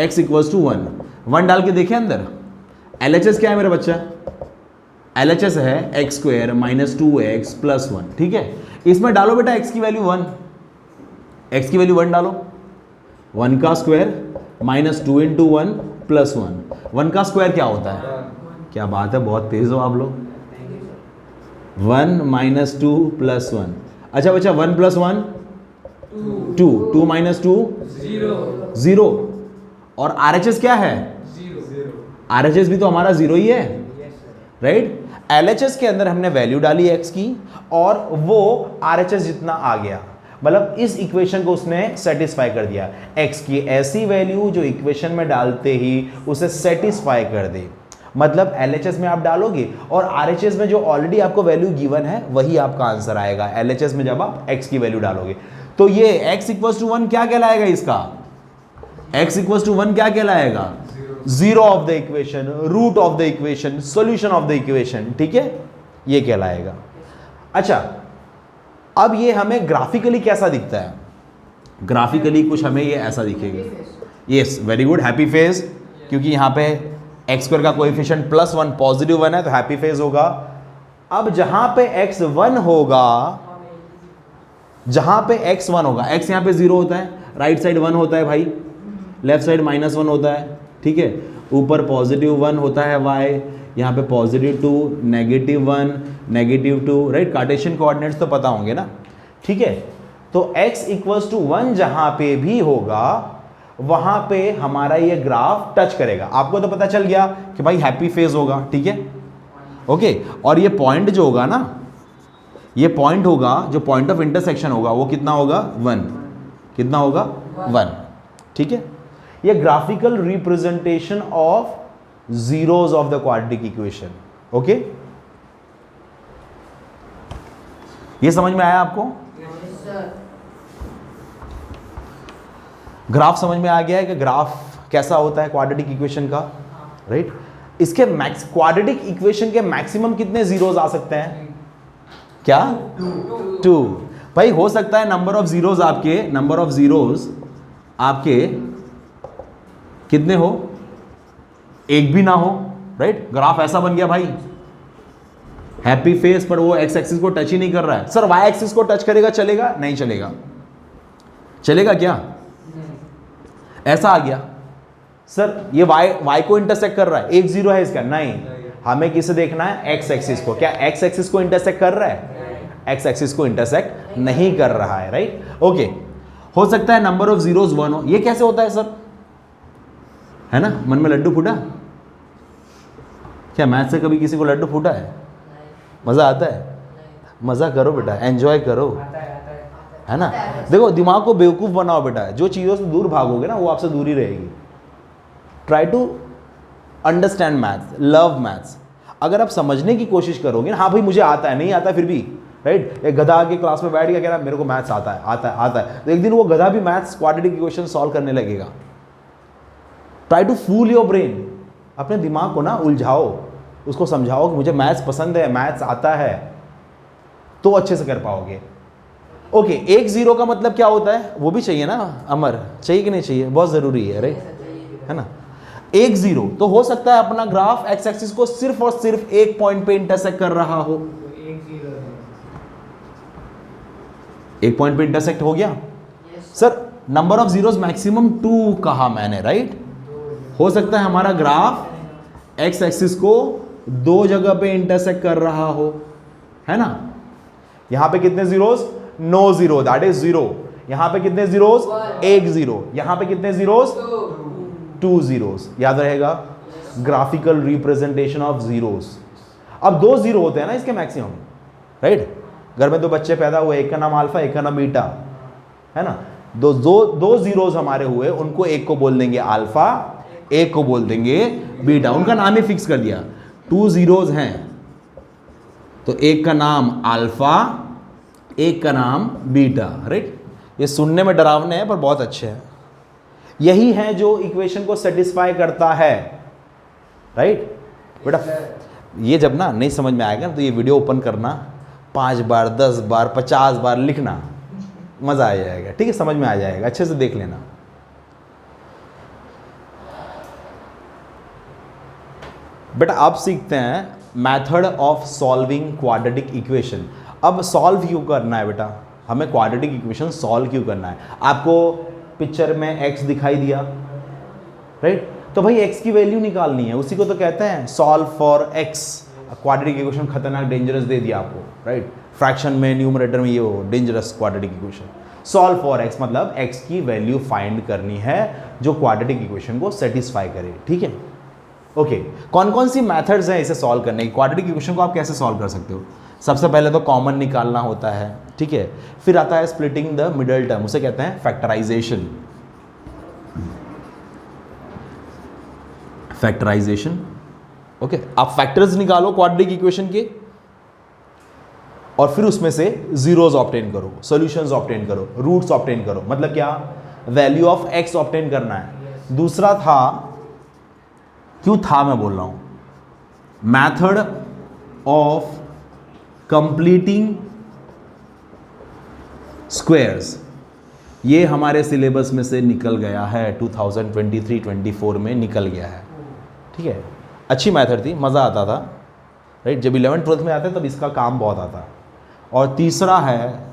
A: x इक्वल्स टू 1 डाल के देखें अंदर LHS क्या है मेरा बच्चा? LHS है x² -2x + 1, ठीक है। इसमें डालो बेटा x की वैल्यू 1, x की वैल्यू 1 डालो, 1 का स्क्वायर माइनस 2 इंटू 1 प्लस 1, 1 का स्क्वायर क्या होता है? क्या बात है, बहुत तेज हो आप लोग। 1 माइनस 2 प्लस 1, अच्छा बच्चा 1 प्लस 1 2, 2 माइनस 2 0, और RHS क्या है? RHS भी तो हमारा 0 ही है, राइट? LHS के अंदर हमने वैल्यू डाली x की और वो RHS जितना आ गया, मतलब इस इक्वेशन को उसने सेटिस्फाई कर दिया। x की ऐसी वैल्यू जो इक्वेशन में डालते ही उसे सेटिस्फाई कर दे, मतलब LHS में आप डालोगे और RHS में जो ऑलरेडी आपको वैल्यू गिवन है वही आपका आंसर आएगा LHS में जब आप x की वैल्यू डालोगे। तो ये x इक्वल्स टू 1 क्या कहलाएगा? इसका x इक्वल्स टू 1 क्या कहलाएगा? Zero of the equation, root of the equation, solution of the equation, ठीक है, ये कहलाएगा। अच्छा, अब ये हमें ग्राफिकली कैसा दिखता है? ग्राफिकली कुछ हमें ये ऐसा दिखेगा। Yes, very good, happy phase, क्योंकि यहाँ पे एक्स स्क्वायर का कोएफिशिएंट +1 पॉजिटिव 1 है तो हैप्पी फेज होगा। अब जहां पे x1 होगा, जहां पे x1 होगा, x यहाँ पे 0 होता है, राइट साइड 1 होता है भाई, लेफ्ट साइड -1 होता है, ठीक है, ऊपर +1 होता है y, यहाँ पे +2, -1, -2, राइट? कार्टेशियन कोऑर्डिनेट्स तो पता होंगे ना, ठीक है। तो x इक्वल्स टू 1 जहां पे भी होगा वहां पे हमारा ये ग्राफ टच करेगा। आपको तो पता चल गया कि भाई हैप्पी फेज होगा, ठीक है, ओके। और ये पॉइंट जो होगा ना, ये पॉइंट होगा, जो पॉइंट ऑफ इंटरसेक्शन होगा वो कितना होगा? 1, कितना होगा? 1, ठीक है। ये graphical representation of zeros of the quadratic equation, okay. ये समझ में आया आपको? ग्राफ समझ में आ गया है कि ग्राफ कैसा होता है क्वाड्रेटिक इक्वेशन का, राइट? इसके क्वाड्रेटिक इक्वेशन के मैक्सिमम कितने जीरोस आ सकते हैं? क्या? 2। भाई हो सकता है नंबर ऑफ जीरोस आपके कितने हो? एक भी ना हो, राइट? ग्राफ ऐसा बन गया भाई, हैप्पी फेस, पर वो एक्स एक्सिस को टच ही नहीं कर रहा है। सर वाई एक्सिस को टच करेगा, चलेगा? नहीं चलेगा। चलेगा क्या? ऐसा आ गया। सर ये y को इंटरसेक्ट कर रहा है, 1 0 है इसका, नहीं, हमें किसे देखना है? x एक्सिस को। क्या x एक्सिस को इंटरसेक्ट कर रहा है? x एक्सिस को इंटरसेक्ट नहीं कर रहा है, राइट? ओके। हो सकता है नंबर ऑफ जीरोस 1 हो। ये कैसे होता है सर? है ना, मन में लड्डू फूटा? क्या मैथ से कभी किसी को लड्डू फूटा है? मजा आता है? मजा करो बेटा, एंजॉय करो, है ना। देखो दिमाग को बेवकूफ़ बनाओ बेटा, जो चीज़ों से दूर भागोगे ना वो आपसे दूर ही रहेगी। Try to understand maths, love maths. अगर आप समझने की कोशिश करोगे ना, हाँ भाई मुझे आता है, नहीं आता फिर भी, राइट? एक गधा आके क्लास में बैठ गया, कह रहा मेरे को मैथ्स आता है, आता है, आता है, तो एक दिन वो गधा भी मैथ्स क्वाड्रेटिक इक्वेशन सॉल्व करने लगेगा। Try to fool your brain, अपने दिमाग को ना उलझाओ, उसको समझाओ कि मुझे मैथ्स पसंद है, मैथ्स आता है, तो अच्छे से कर पाओगे। ओके, 1 0 का मतलब क्या होता है वो भी चाहिए ना अमर? चाहिए कि नहीं चाहिए? बहुत ज़रूरी है, राइट, है ना। 1 0 तो हो सकता है अपना ग्राफ एक्स एक्सिस को सिर्फ और सिर्फ एक पॉइंट पे इंटरसेक्ट कर रहा हो। एक पॉइंट पे इंटरसेक्ट हो गया। Sir number of zeros maximum 2 कहा मैंने, राइट? हो सकता है हमारा ग्राफ एक्स एक्सिस को 2 जगह पे इंटरसेक्ट कर रहा हो, है ना। यहां पे कितने zeros? No zero, that is 0। यहां पे कितने जीरोस? 1 0। यहां पे कितने जीरोस? 2 जीरोस। याद रहेगा, ग्राफिकल रिप्रेजेंटेशन ऑफ जीरोस। अब 2 0 होते हैं ना इसके मैक्सिमम, राइट? घर में 2 बच्चे पैदा हुए, एक का नाम अल्फा, एक का नाम बीटा, है ना। दो जीरोस हमारे हुए, उनको एक को बोल देंगे अल्फा, एक को बोल देंगे बीटा, उनका नाम ही फिक्स कर दिया। 2 जीरोस हैं तो एक का नाम अल्फा, एक का नाम बीटा, राइट? ये सुनने में डरावने हैं पर बहुत अच्छे हैं। यही है जो इक्वेशन को सेटिस्फाई करता है, राइट बेटा? ये जब ना नहीं समझ में आएगा ना तो ये वीडियो ओपन करना, 5 बार 10 बार 50 बार लिखना, मज़ा आ जाएगा, ठीक है? समझ में आ जाएगा, अच्छे से देख लेना। बेटा अब सीखते हैं method of solving quadratic equation. अब सॉल्व क्यों करना है बेटा, हमें क्वाड्रेटिक इक्वेशन सॉल्व क्यों करना है? आपको पिक्चर में x दिखाई दिया, राइट? तो भाई x की वैल्यू निकालनी है, उसी को तो कहते हैं solve for x। Quadratic equation खतरनाक डेंजरस दे दिया आपको, राइट? फ्रैक्शन में, न्यूमरेटर में ये हो dangerous quadratic equation. Solve for x मतलब x की वैल्यू फाइंड करनी है जो क्वाड्रेटिक इक्वेशन को सेटिस्फाई करे, ठीक है? ओके, कौन कौन सी मेथड्स हैं इसे सॉल्व करने की? क्वाड्रेटिक इक्वेशन को आप कैसे सॉल्व कर सकते हो? सबसे पहले तो कॉमन निकालना होता है, ठीक है? फिर आता है स्प्लिटिंग द मिडल टर्म, उसे कहते हैं फैक्टराइजेशन। Factorisation, okay. आप फैक्टर्स निकालो क्वाड्रेटिक इक्वेशन के और फिर उसमें से जीरोस ऑब्टेन करो, सॉल्यूशंस ऑब्टेन करो, रूट्स ऑब्टेन करो। मतलब क्या? वैल्यू ऑफ x ऑब्टेन करना है। दूसरा था, क्यों था मैं बोल रहा हूं, मैथड ऑफ कंप्लीटिंग स्क्वायर्स। ये हमारे सिलेबस में से निकल गया है, 2023-24 में निकल गया है, ठीक है? अच्छी मेथड थी, मज़ा आता था, राइट? जब 11th-12th में आते तब इसका काम बहुत आता। और तीसरा है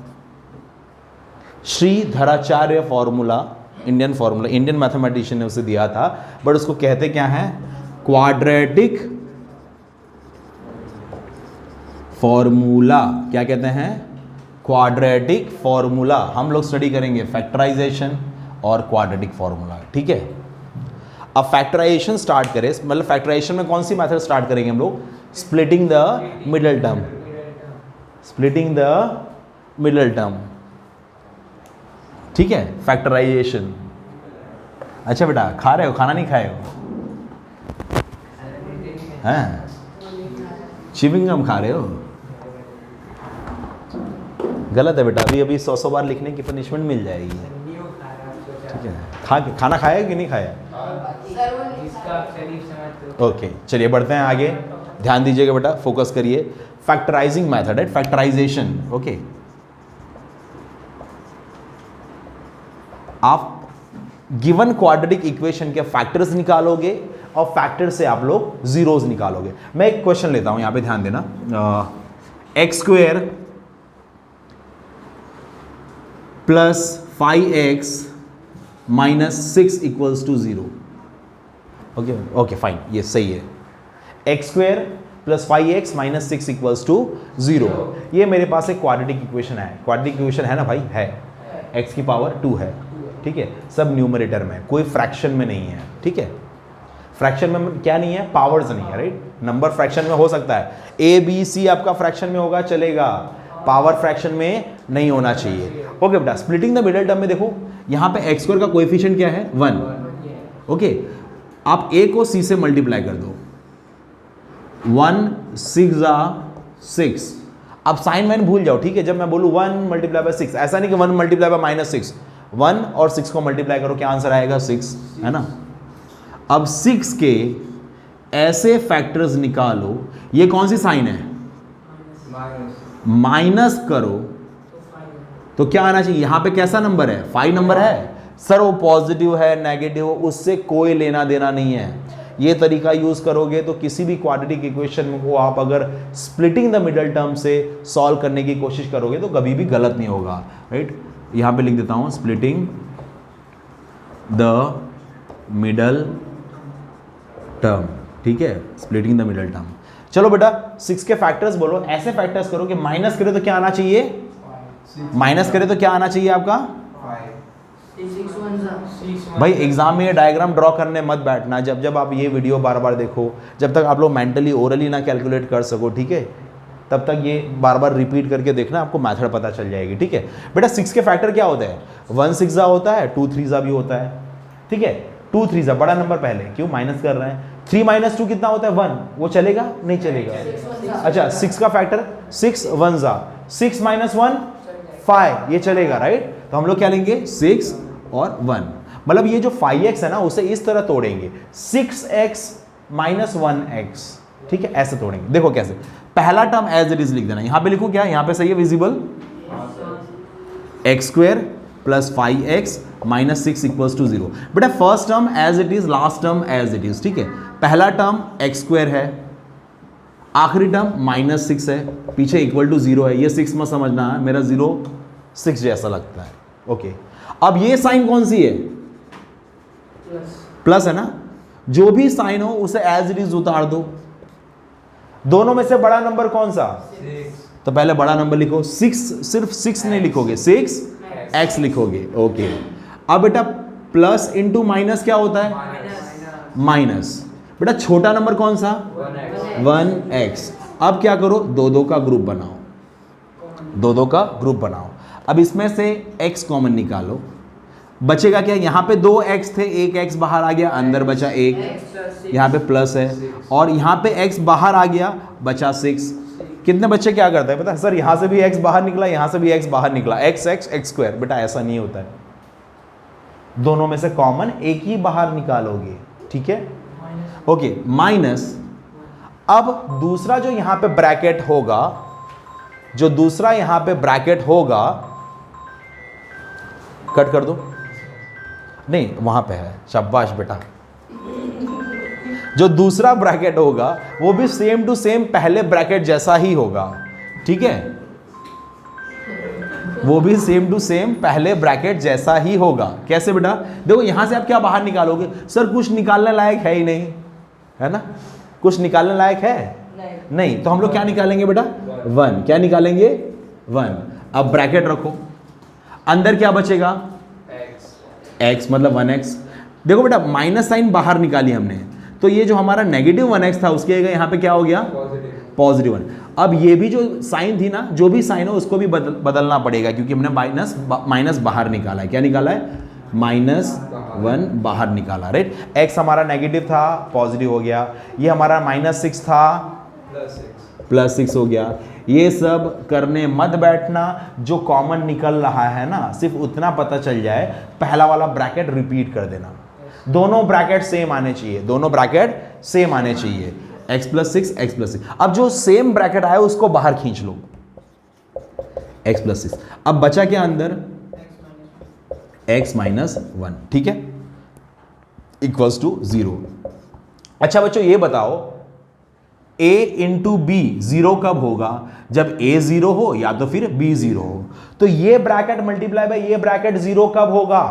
A: Shridharacharya formula, Indian formula, Indian mathematician ने उसे दिया था, बट उसको कहते क्या है? Quadratic formula. क्या कहते हैं? Quadratic formula. हम लोग स्टडी करेंगे फैक्टराइजेशन और क्वाड्रेटिक फॉर्मूला, ठीक है? अब फैक्टराइजेशन स्टार्ट करें, मतलब फैक्टराइजेशन में कौन सी मेथड स्टार्ट करेंगे हम लोग? Splitting the middle term, splitting the middle term, ठीक है? फैक्टराइजेशन। अच्छा बेटा, खा रहे हो, खाना नहीं खाए हो? हैं? चिविंग गम खा रहे हो? गलत है बेटा, अभी अभी 100 बार लिखने की पनिशमेंट मिल जाएगी, ठीक है? खाना खाया कि नहीं खाया? ओके, चलिए बढ़ते हैं आगे। ध्यान दीजिएगा बेटा, फोकस करिए। फैक्टराइजिंग मेथड है, फैक्टराइजेशन, ओके। आप गिवन क्वाड्रेटिक इक्वेशन के फैक्टर्स निकालोगे और फैक्टर से आप लोग जीरोस निकालोगे। मैं एक क्वेश्चन लेता हूं, यहां पे ध्यान देना। X square plus 5x minus 6 equals to 0। Okay okay fine, ये सही है। X square plus 5x minus 6 equals to 0, ये मेरे पास एक क्वाड्रेटिक इक्वेशन है। क्वाड्रेटिक इक्वेशन है ना भाई? है। x की पावर 2 है, ठीक है? सब न्यूमरेटर में, कोई फ्रैक्शन में नहीं है, ठीक है? फ्रैक्शन में क्या नहीं है? पावर्स नहीं है, राइट? नंबर फ्रैक्शन में हो सकता है, a b c आपका फ्रैक्शन में होगा, चलेगा, पावर फ्रैक्शन में नहीं होना चाहिए। ओके बेटा, स्प्लिटिंग द मिडल टर्म में देखो, यहाँ पे एक्स स्क्वायर का कोएफिशिएंट क्या है? 1। ओके, आप a को c से मल्टीप्लाई कर दो, 1 6 6। अब साइन वाइन भूल जाओ, ठीक है? जब मैं बोलूँ 1 मल्टीप्लाई बाय 6, ऐसा नहीं कि 1 मल्टीप्लाई बाय माइनस 6, 1 और 6 को मल्टीप्लाई करो, क्या आंसर आएगा? 6, है ना? अब 6 के ऐसे फैक्टर्स निकालो, ये कौन सी साइन है? माइनस करो तो क्या आना चाहिए? यहां पे कैसा नंबर है? 5 नंबर है। सर वो पॉजिटिव है, नेगेटिव, उससे कोई लेना देना नहीं है। ये तरीका यूज करोगे तो किसी भी क्वाड्रेटिक इक्वेशन को आप अगर स्प्लिटिंग द मिडल टर्म से सॉल्व करने की कोशिश करोगे तो कभी भी गलत नहीं होगा, राइट? यहां पे लिख देता हूं, स्प्लिटिंग द मिडल टर्म, ठीक है? Splitting the middle term. चलो बेटा, 6 के फैक्टर्स बोलो। ऐसे फैक्टर्स करो कि माइनस करे तो क्या आना चाहिए? माइनस करे तो क्या आना चाहिए आपका? भाई एग्जाम में ये डायग्राम ड्रॉ करने मत बैठना। जब जब आप ये वीडियो बार बार देखो, जब तक आप लोग मेंटली ओरली ना कैलकुलेट कर सको, ठीक है, तब तक ये बार बार रिपीट करके देखना, आपको मेथड पता चल जाएगी, ठीक है? बेटा 6 के फैक्टर क्या होते हैं? 1 6 होता है, 2 3 भी होता है, ठीक है? 2 3 बड़ा नंबर पहले, क्यों माइनस कर रहे हैं? 3 - 2 कितना होता है? 1, वो चलेगा? नहीं चलेगा। अच्छा, 6 का फैक्टर 6 1 6 - 1 5, ये चलेगा, राइट? तो हम लोग क्या लेंगे? 6 और 1। मतलब ये जो 5x है ना, उसे इस तरह तोड़ेंगे, 6x - 1x, ठीक है? ऐसे तोड़ेंगे। देखो कैसे, पहला टर्म एज इट इज लिख देना। यहां पे लिखो क्या? यहां पे सही है visible, x square plus 5x minus 6 equals to 0। बेटा first term as it is, last term as it is, ठीक है? पहला टर्म एक्स स्क्वेयर है, आखिरी टर्म -6 है, पीछे इक्वल टू 0 है, ये 6 मत समझना है, मेरा 0 6 जैसा लगता है। ओके, अब ये साइन कौन सी है? प्लस है ना, जो भी साइन हो उसे एज इट इज उतार दो। दोनों में से बड़ा नंबर कौन सा?
B: 6।
A: तो पहले बड़ा नंबर लिखो, 6, सिर्फ 6 नहीं लिखोगे, 6 x लिखोगे। ओके, अब बेटा प्लस इंटू माइनस क्या होता है? माइनस। बेटा छोटा नंबर कौन सा? 1x। अब क्या करो, दो दो का ग्रुप बनाओ, दो दो का ग्रुप बनाओ। अब इसमें से x कॉमन निकालो, बचेगा क्या? यहाँ पे 2x थे, एक x बाहर आ गया, अंदर बचा 1, यहाँ पे प्लस है, और यहाँ पे x बाहर आ गया, बचा 6। कितने बच्चे क्या करते हैं पता है? सर यहाँ से भी x बाहर निकला, यहाँ से भी x बाहर निकला, x स्क्वायर। बेटा ऐसा नहीं होता है, दोनों में से कॉमन एक ही बाहर निकालोगे, ठीक है? Okay, minus. अब दूसरा जो यहाँ पे ब्रैकेट होगा, जो दूसरा यहाँ पे ब्रैकेट होगा, कट कर दो, नहीं वहां पे है, शाबाश बेटा। जो दूसरा ब्रैकेट होगा वो भी सेम टू सेम पहले ब्रैकेट जैसा ही होगा, ठीक है? वो भी सेम टू सेम पहले ब्रैकेट जैसा ही होगा। कैसे बेटा? देखो यहां से आप क्या बाहर निकालोगे? सर कुछ निकालने लायक है ही नहीं, है ना? कुछ निकालने लायक है नहीं, तो हम लोग क्या निकालेंगे बेटा? 1। क्या निकालेंगे? 1। अब ब्रैकेट रखो, अंदर क्या बचेगा? x, मतलब 1x। देखो बेटा माइनस साइन बाहर निकाली हमने, तो ये जो हमारा नेगेटिव 1x था उसके यहाँ पे क्या हो गया? पॉजिटिव 1। अब ये भी जो साइन थी ना, जो भी साइन हो उसको भी बदलना पड़ेगा, क्योंकि हमने माइनस बाहर निकाला है। क्या निकाला है? -1 बाहर निकाला, राइट? x हमारा नेगेटिव था, पॉजिटिव हो गया। ये हमारा -6 था, +6 हो गया। ये सब करने मत बैठना, जो कॉमन निकल रहा है ना सिर्फ उतना पता चल जाए, पहला वाला ब्रैकेट रिपीट कर देना। दोनों ब्रैकेट सेम आने चाहिए, दोनों ब्रैकेट सेम आने चाहिए, x + 6 x + 6। अब जो सेम ब्रैकेट आया उसको बाहर खींच लो, x + 6। अब बचा क्या अंदर? x - 1, ठीक है, इक्वल्स टू 0। अच्छा बच्चों ये बताओ, a इंटू बी 0 कब होगा? जब a 0 हो या तो फिर b 0 हो। तो ये ब्रैकेट मल्टीप्लाई बाय ये ब्रैकेट 0 कब होगा?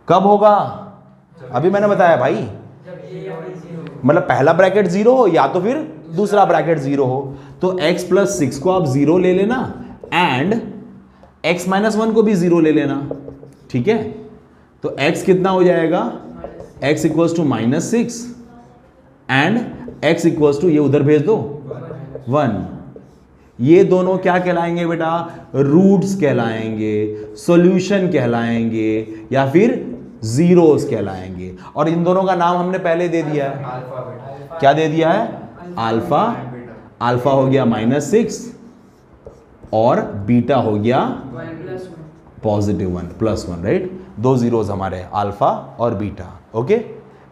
A: कब होगा? अभी मैंने बताया भाई, मतलब पहला ब्रैकेट 0 हो या तो फिर दूसरा ब्रैकेट 0 हो। तो x + 6 को आप 0 ले लेना, एंड x - 1 को भी 0 ले लेना, ठीक है? तो x कितना हो जाएगा? x = -6 एंड x = ये उधर भेज दो 1। ये दोनों क्या कहलाएंगे बेटा? रूट्स कहलाएंगे, सॉल्यूशन कहलाएंगे, या फिर जीरोस कहलाएंगे। और इन दोनों का नाम हमने पहले दे दिया है, क्या दे दिया है? अल्फा। अल्फा हो गया -6 और बीटा हो गया +1 +1, राइट? दो जीरोस हमारे, अल्फा और बीटा। ओके,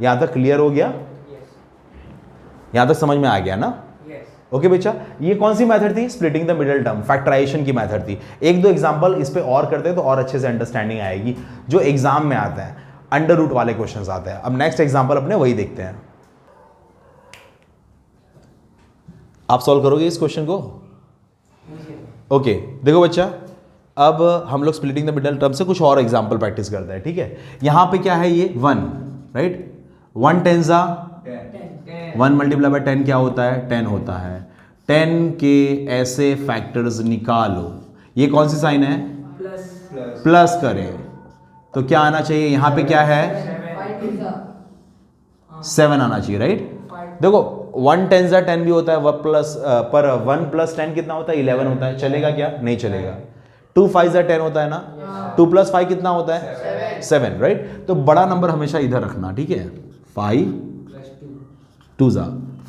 A: यहां तक क्लियर हो गया? यहां तक समझ में आ गया ना? ओके बच्चा, ये कौन सी मेथड थी? Splitting the middle term, factorization की मेथड थी। एक दो एग्जांपल इस पे और करते हैं तो और अच्छे से अंडरस्टैंडिंग आएगी, जो एग्जाम में आता है, अंडर रूट वाले क्वेश्चंस आते हैं। अब नेक्स्ट एग्जांपल अपने वही देखते हैं। आप सॉल्व करोगे इस क्वेश्चन को? ओके, देखो बच्चा, अब हम लोग स्प्लिटिंग द मिडिल टर्म से कुछ और एग्जांपल प्रैक्टिस करते हैं, ठीक है? यहां पे क्या है? ये 1, राइट? 1 10 1 × 10 क्या होता है? 10 होता है। 10 के ऐसे फैक्टर्स निकालो। ये कौन सी साइन है? प्लस करें तो क्या आना चाहिए? यहां पे क्या है? 7 आना चाहिए, राइट? देखो 1 10 10 भी होता है, पर 1 + 10 कितना होता है? 11 होता है। चलेगा क्या? नहीं चलेगा। 2 5 10 होता है ना, 2 + 5 कितना होता है? 7, राइट? तो बड़ा नंबर हमेशा इधर रखना, ठीक है? 5 2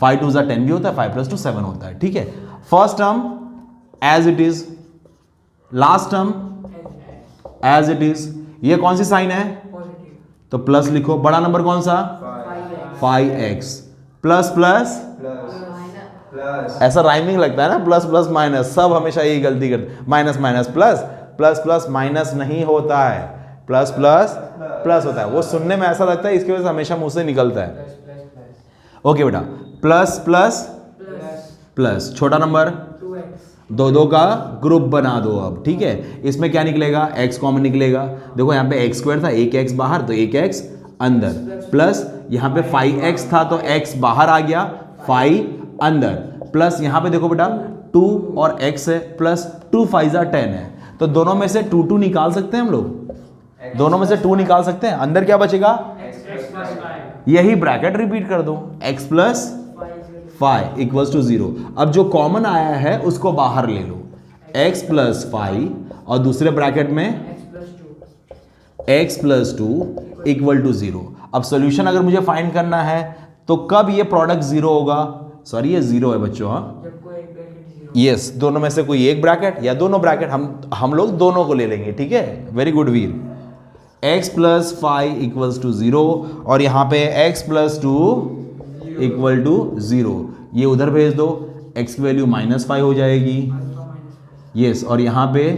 A: 5 2 10 भी होता है, 5 + 2 7 होता है, ठीक है? First term as it is, last term as it is. ये कौन सी साइन है? तो प्लस लिखो। बड़ा नंबर कौन सा? 5x प्लस ऐसा राइमिंग लगता है ना, प्लस प्लस माइनस, सब हमेशा यही गलती करते, minus minus plus, plus plus minus नहीं होता है, प्लस प्लस प्लस होता है। वो सुनने में ऐसा लगता है, इसकी वजह से हमेशा मुंह से निकलता है। ओके बेटा, प्लस प्लस प्लस छोटा नंबर 2 2 का ग्रुप बना दो अब, ठीक है। इसमें क्या निकलेगा, x कॉमन निकलेगा। देखो यहाँ पे x स्क्वायर था, एक x बाहर तो एक x अंदर, प्लस यहाँ पे 5x था तो x बाहर आ गया, 5 अंदर, प्लस यहाँ पे देखो बेटा 2 और x है, प्लस 2 5 10 है, तो दोनों में से 2 2 निकाल सकते हैं हम लोग, दोनों में से 2 निकाल सकते हैं। अंदर क्या बचेगा, यही ब्रैकेट रिपीट कर दो, x प्लस 5 इक्वल्स टू 0। अब जो कॉमन आया है उसको बाहर ले लो, x प्लस 5 और दूसरे ब्रैकेट में x प्लस 2 इक्वल टू 0। अब सॉल्यूशन अगर मुझे फाइंड करना है तो कब ये प्रोडक्ट 0 होगा, सॉरी ये 0 है बच्चों, हाँ यस, दोनों में से कोई एक ब्रैकेट या दोनों ब्रैकेट, हम लोग दोनों को ले लेंगे, ठीक है। Very good Veer. x plus 5 equals to 0 और यहाँ पे x प्लस 2 इक्वल टू 0, ये उधर भेज दो, x की वैल्यू -5 हो जाएगी, यस, और यहाँ पे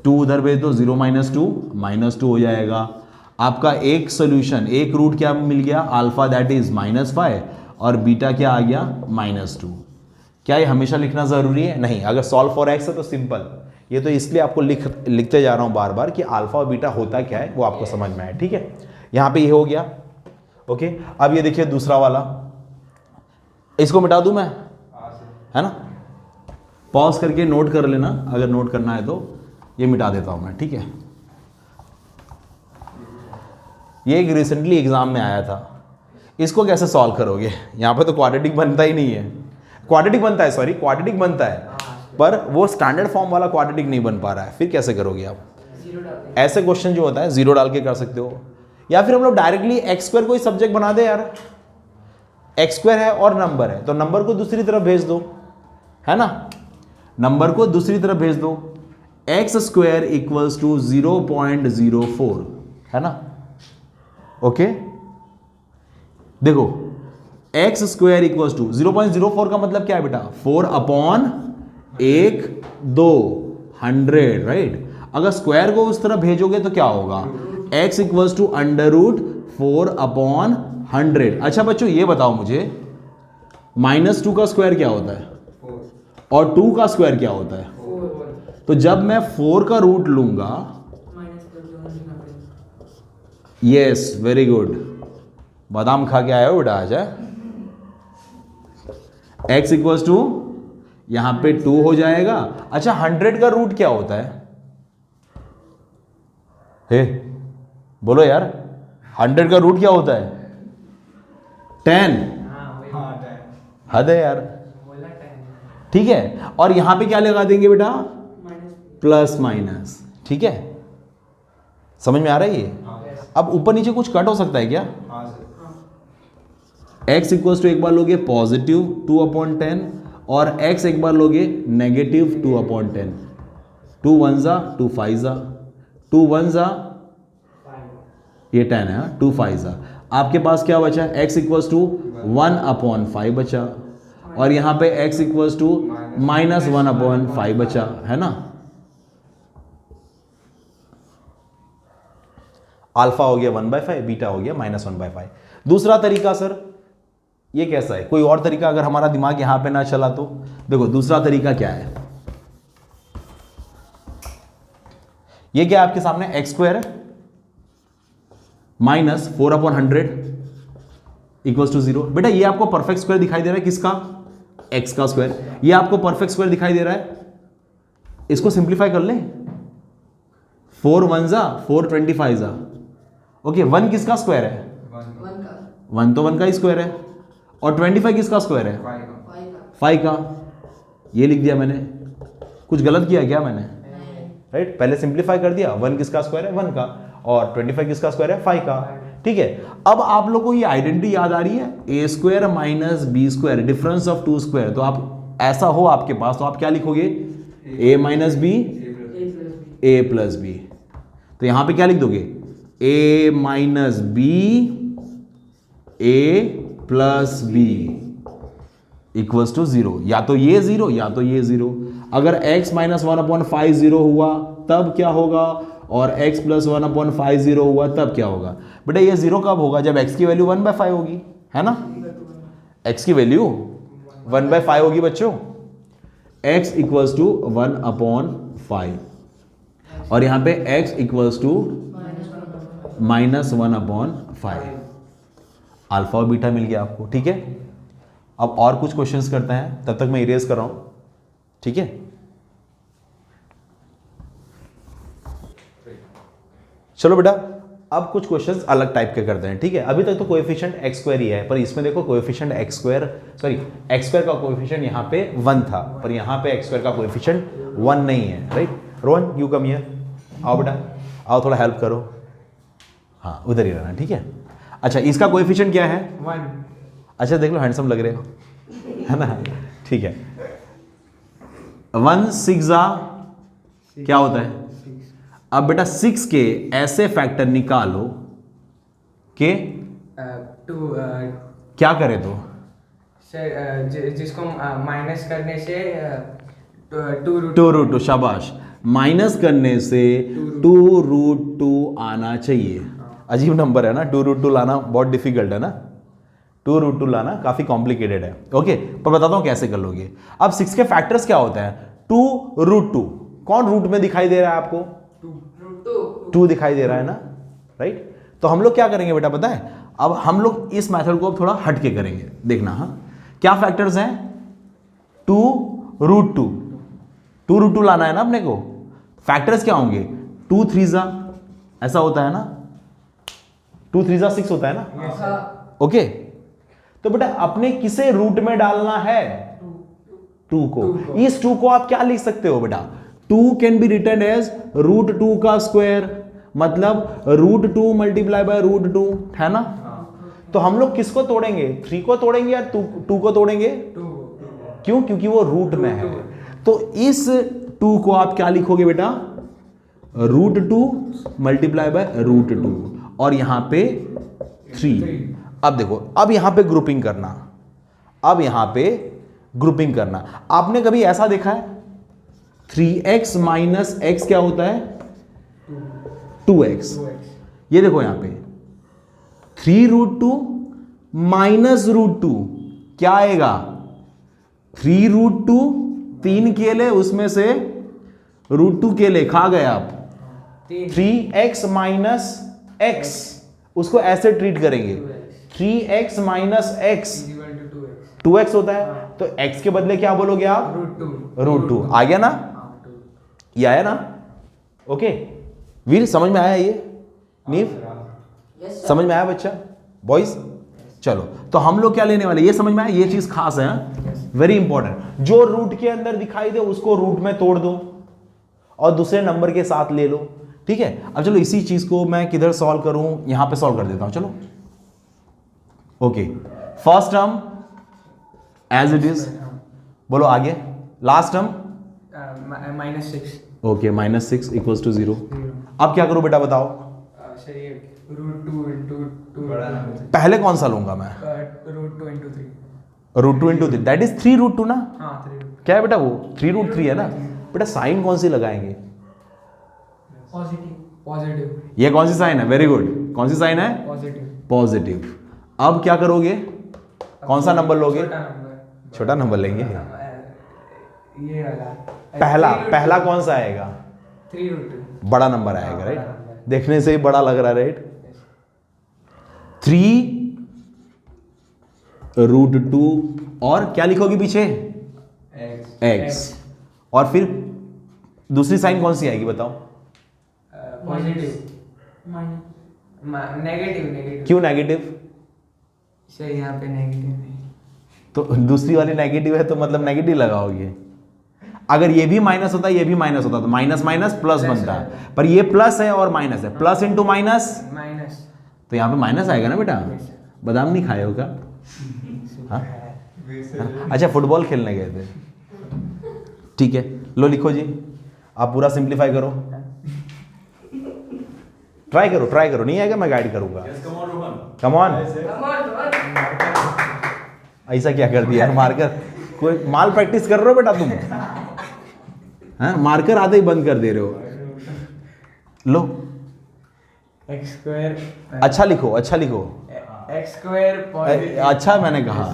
A: 2 उधर भेज दो, 0 -2 हो जाएगा। आपका एक सोल्यूशन, एक रूट क्या मिल गया, अल्फा दैट इज -5 और बीटा क्या आ गया, -2। क्या ये हमेशा लिखना ज़रूरी है, नहीं। अगर सॉल्व फॉर एक्स है तो सिंपल, ये तो इसलिए आपको लिखते जा रहा हूँ बार बार कि अल्फा और बीटा होता क्या है वो आपको समझ में आए, ठीक है। यहाँ पे ये हो गया, ओके। अब ये देखिए दूसरा वाला, इसको मिटा दूं मैं, है ना, पॉज करके नोट कर लेना, अगर नोट करना है तो ये मिटा देता हूं मैं, ठीक है। ये एक रिसेंटली एग्जाम में आया था, इसको कैसे सॉल्व करोगे, यहाँ पे तो क्वाड्रेटिक बनता ही नहीं है, क्वाड्रेटिक बनता है, सॉरी क्वाड्रेटिक बनता है, पर वो स्टैंडर्ड फॉर्म वाला क्वाड्रेटिक नहीं बन पा रहा है, फिर कैसे करोगे आप। ऐसे क्वेश्चन जो होता है 0 डाल के कर सकते हो, या फिर हम लोग डायरेक्टली एक्स स्क्वायर को ही सब्जेक्ट बना दे यार, एक्स स्क्वायर है और नंबर है तो नंबर को दूसरी तरफ भेज दो, है ना, नंबर को दूसरी तरफ भेज दो, एक्स स्क्वायर इक्वल्स टू 0.04, है ना, ओके। देखो एक्स स्क्वायर इक्वल्स टू 0.04 का मतलब क्या है बेटा, 4/1/2 राइट। अगर स्क्वायर को उस तरफ भेजोगे तो क्या होगा, x इक्वल्स टू √4/100। अच्छा बच्चों ये बताओ मुझे, -2 का स्क्वायर क्या होता है और 2 का स्क्वायर क्या होता है, तो जब मैं 4 का रूट लूंगा, यस वेरी गुड, बादाम खा के आया हो बेटा आज, x इक्वल्स टू यहां पे 2 हो जाएगा। अच्छा 100 का रूट क्या होता है, हे बोलो यार, 100 का रूट क्या होता है, 10, हद है यार, ठीक है। और यहां पे क्या लगा देंगे बेटा, प्लस माइनस, ठीक है, समझ में आ रहा है ये। अब ऊपर नीचे कुछ कट हो सकता है क्या, x इक्वल्स टू एक बार लोगे पॉजिटिव 2/10 और x एक बार लोगे नेगेटिव 2/10, 2 1 जा 2 5 जा 2 1 जा, ये 10 है, 2 5 जा, आपके पास क्या बचा, x इक्वल्स टू 1/5 बचा, और यहां पे x इक्वल्स टू -1/5 बचा, है ना। अल्फा हो गया 1/5, बीटा हो गया -1/5। दूसरा तरीका सर ये कैसा है, कोई और तरीका अगर हमारा दिमाग यहां पे ना चला तो, देखो दूसरा तरीका क्या है, ये क्या है आपके सामने, एक्स स्क्वायर -4/100 इक्वल्स टू 0। बेटा ये आपको परफेक्ट स्क्वायर दिखाई दे रहा है, किसका, एक्स का स्क्वायर, ये आपको परफेक्ट स्क्वायर दिखाई दे रहा है, इसको सिंप्लीफाई कर ले, 4 1 जा 4 25 जा, ओके। 1 किसका स्क्वायर है, 1 तो 1 का ही स्क्वायर है, और 25 किसका स्क्वायर है, 5 का, ये लिख दिया मैंने, कुछ गलत किया क्या मैंने, राइट, पहले सिंप्लीफाई कर दिया, 1 किसका स्क्वायर है, 1 का, और 25 किसका स्क्वायर है, 5 का, ठीक है। अब आप लोगों को ये आइडेंटिटी याद आ रही है, a square minus B square, difference of 2 square, तो आप ऐसा हो आपके पास तो आप क्या लिखोगे, a minus B a plus B, तो यहां पे क्या लिख दोगे, a minus B a plus B equals to 0, या तो ये 0 या तो ये 0। अगर x -1/5 0 हुआ तब क्या होगा, और x + 1/5 0 हुआ तब क्या होगा, बेटा ये 0 कब होगा, जब x की वैल्यू 1/5 होगी, है ना, x की वैल्यू 1/5 होगी बच्चों, x इक्वल्स टू 1/5 और यहां पे x इक्वल्स टू -1/5। अल्फा और बीटा मिल गया आपको, ठीक है। अब और कुछ क्वेश्चंस करते हैं, तब तक मैं इरेज कर रहा हूं, ठीक है। चलो बेटा, अब कुछ क्वेश्चंस अलग टाइप के करते हैं, ठीक है। अभी तक तो कोएफिशिएंट x स्क्वायर ही है, पर इसमें देखो कोएफिशिएंट x स्क्वायर का कोएफिशिएंट यहाँ पे 1 था, पर यहाँ पे x स्क्वायर का कोएफिशिएंट 1 नहीं है, right. Rohan you come here, आओ बेटा, आओ थोड़ा हेल्प करो, हाँ उधर ही रहना, ठीक है। अच्छा, इसका कोएफिशिएंट क्या है?
B: 1।
A: अच्छा देख लो, हैंडसम लग रहे हो, है ना, ठीक है। 1 6 क्या होता है? अब बेटा 6 के ऐसे फैक्टर निकालो के क्या करे तो
B: जिसको माइनस करने से
A: 2√2, शाबाश, माइनस करने से 2√2 आना चाहिए। अजीब नंबर है ना, 2√2 लाना बहुत डिफिकल्ट है ना, 2√2 लाना काफी कॉम्प्लिकेटेड है, ओके। पर बताता हूं कैसे कर लोगे। अब 6 के फैक्टर्स क्या होते हैं? 2√2, कौन रूट में दिखाई दे रहा है आपको? 2 दिखाई दे रहा है ना, राइट। तो हम लोग क्या करेंगे बेटा पता है, अब हम लोग इस मेथड को अब थोड़ा हट के करेंगे, देखना। हाँ, क्या फैक्टर्स हैं? 2√2, 2√2 लाना है ना अपने को। फैक्टर्स क्या होंगे? 2 3 ऐसा होता है ना, 2 3 6 होता है ना, ओके। तो बेटा अपने किसे रूट में डालना है? 2 को। इस 2 को आप क्या लिख सकते हो बेटा? 2 कैन बी रिटन एज √2 का स्क्वायर, मतलब √2 मल्टीप्लाई बाय √2, है ना। तो हम लोग किसको तोड़ेंगे? 3 को तोड़ेंगे या 2 को तोड़ेंगे? क्यों? क्योंकि वो रूट में है। तो इस 2 को आप क्या लिखोगे बेटा? √2 मल्टीप्लाई बाय √2 और यहां पे 3। अब देखो, अब यहां पे ग्रुपिंग करना, अब यहां पे ग्रुपिंग करना। आपने कभी ऐसा देखा है? 3x माइनस x क्या होता है? 2x। ये देखो यहां पे 3√2 माइनस √2 क्या आएगा? 3√2, 3 केले उसमें से √2 केले खा गए आप। 3x माइनस x, उसको ऐसे ट्रीट करेंगे, 3x माइनस x 2x होता है, तो x के बदले क्या बोलोगे आप? √2। आ गया ना, ये आया ना, ओके। वीर समझ में आया? ये नीव समझ में आया बच्चा, बॉयज? चलो, तो हम लोग क्या लेने वाले, ये समझ में आया? ये चीज खास है, वेरी इंपॉर्टेंट। जो रूट के अंदर दिखाई दे उसको रूट में तोड़ दो और दूसरे नंबर के साथ ले लो, ठीक है। अब चलो इसी चीज को मैं किधर सॉल्व करूं, यहां पे सॉल्व कर देता हूं, चलो, okay. First term as it is, बोलो आगे। Last term
B: -6,
A: okay, -6 equals to 0। अब क्या करूं बेटा बताओ?
B: √2 into 2
A: पहले कौन सा लूंगा मैं?
B: √2 into 3,
A: √2 into 3, दैट इज 3√2 ना।
B: हाँ 3√2
A: क्या है बेटा वो? 3√3 है ना बेटा। साइन कौन सी लगाएंगे?
B: पॉजिटिव।
A: ये कौन सी साइन है? वेरी गुड, कौन सी साइन है? पॉजिटिव। अब क्या करोगे? कौन सा नंबर लोगे? छोटा नंबर लेंगे।
B: ये वाला
A: पहला कौन सा आएगा?
B: 3√2,
A: बड़ा नंबर आएगा, राइट। देखने से ही बड़ा लग रहा है, राइट। 3√2 और क्या लिखोगे पीछे? x। और फिर दूसरी साइन कौन सी आएगी बताओ?
B: Positive, negative.
A: क्यों नेगेटिव?
B: सही, यहाँ पे नेगेटिव है,
A: तो दूसरी वाली नेगेटिव है तो मतलब नेगेटिव लगाओगे। अगर ये भी माइनस होता, ये भी माइनस होता तो माइनस माइनस प्लस बनता है, पर ये प्लस है और माइनस है, प्लस इंटू माइनस, तो यहाँ पे माइनस आएगा ना बेटा। बादाम नहीं खाए होगा? हाँ? अच्छा, फुटबॉल खेलने गए थे, ठीक है। लो लिखो जी, आप पूरा सिंप्लीफाई करो, ट्राई करो, नहीं आएगा मैं गाइड करूंगा। कम ऑन, ऐसा क्या कर दिया यार? मार्कर, कोई माल प्रैक्टिस कर रहे हो बेटा तुम? हाँ, मार्कर आते ही बंद कर दे रहे हो। लो
B: x²,
A: अच्छा लिखो,
B: x²
A: अच्छा मैंने कहा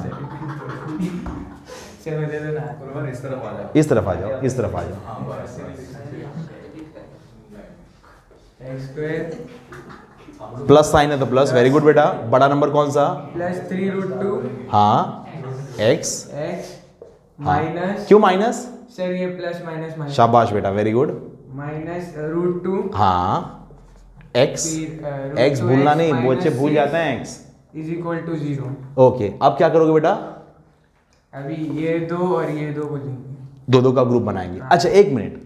B: चलो दे दो ना।
C: इस तरफ आ जाओ।
A: इस तरफ आ जाओ, इस तरफ आ जाओ।
C: हाँ बस।
B: एक्स स्क्वायर
A: प्लस साइन है तो प्लस, वेरी गुड बेटा। बड़ा नंबर कौन सा?
B: प्लस 3√2
A: हाँ, एक्स।
B: एक्स
A: हाँ,
B: माइनस,
A: क्यों माइनस?
B: सर ये प्लस माइनस माइनस,
A: शाबाश बेटा, वेरी गुड।
B: माइनस √2
A: हाँ, एक्स।
B: फिर
A: एक्स भूलना नहीं, बच्चे भूल जाते हैं x.
B: Is equal to 0।
A: Okay, अब क्या करोगे बेटा?
B: अभी ये दो और ये दो बोलेंगे।
A: दो दो का ग्रुप बनाएंगे। अच्छा एक मिनट,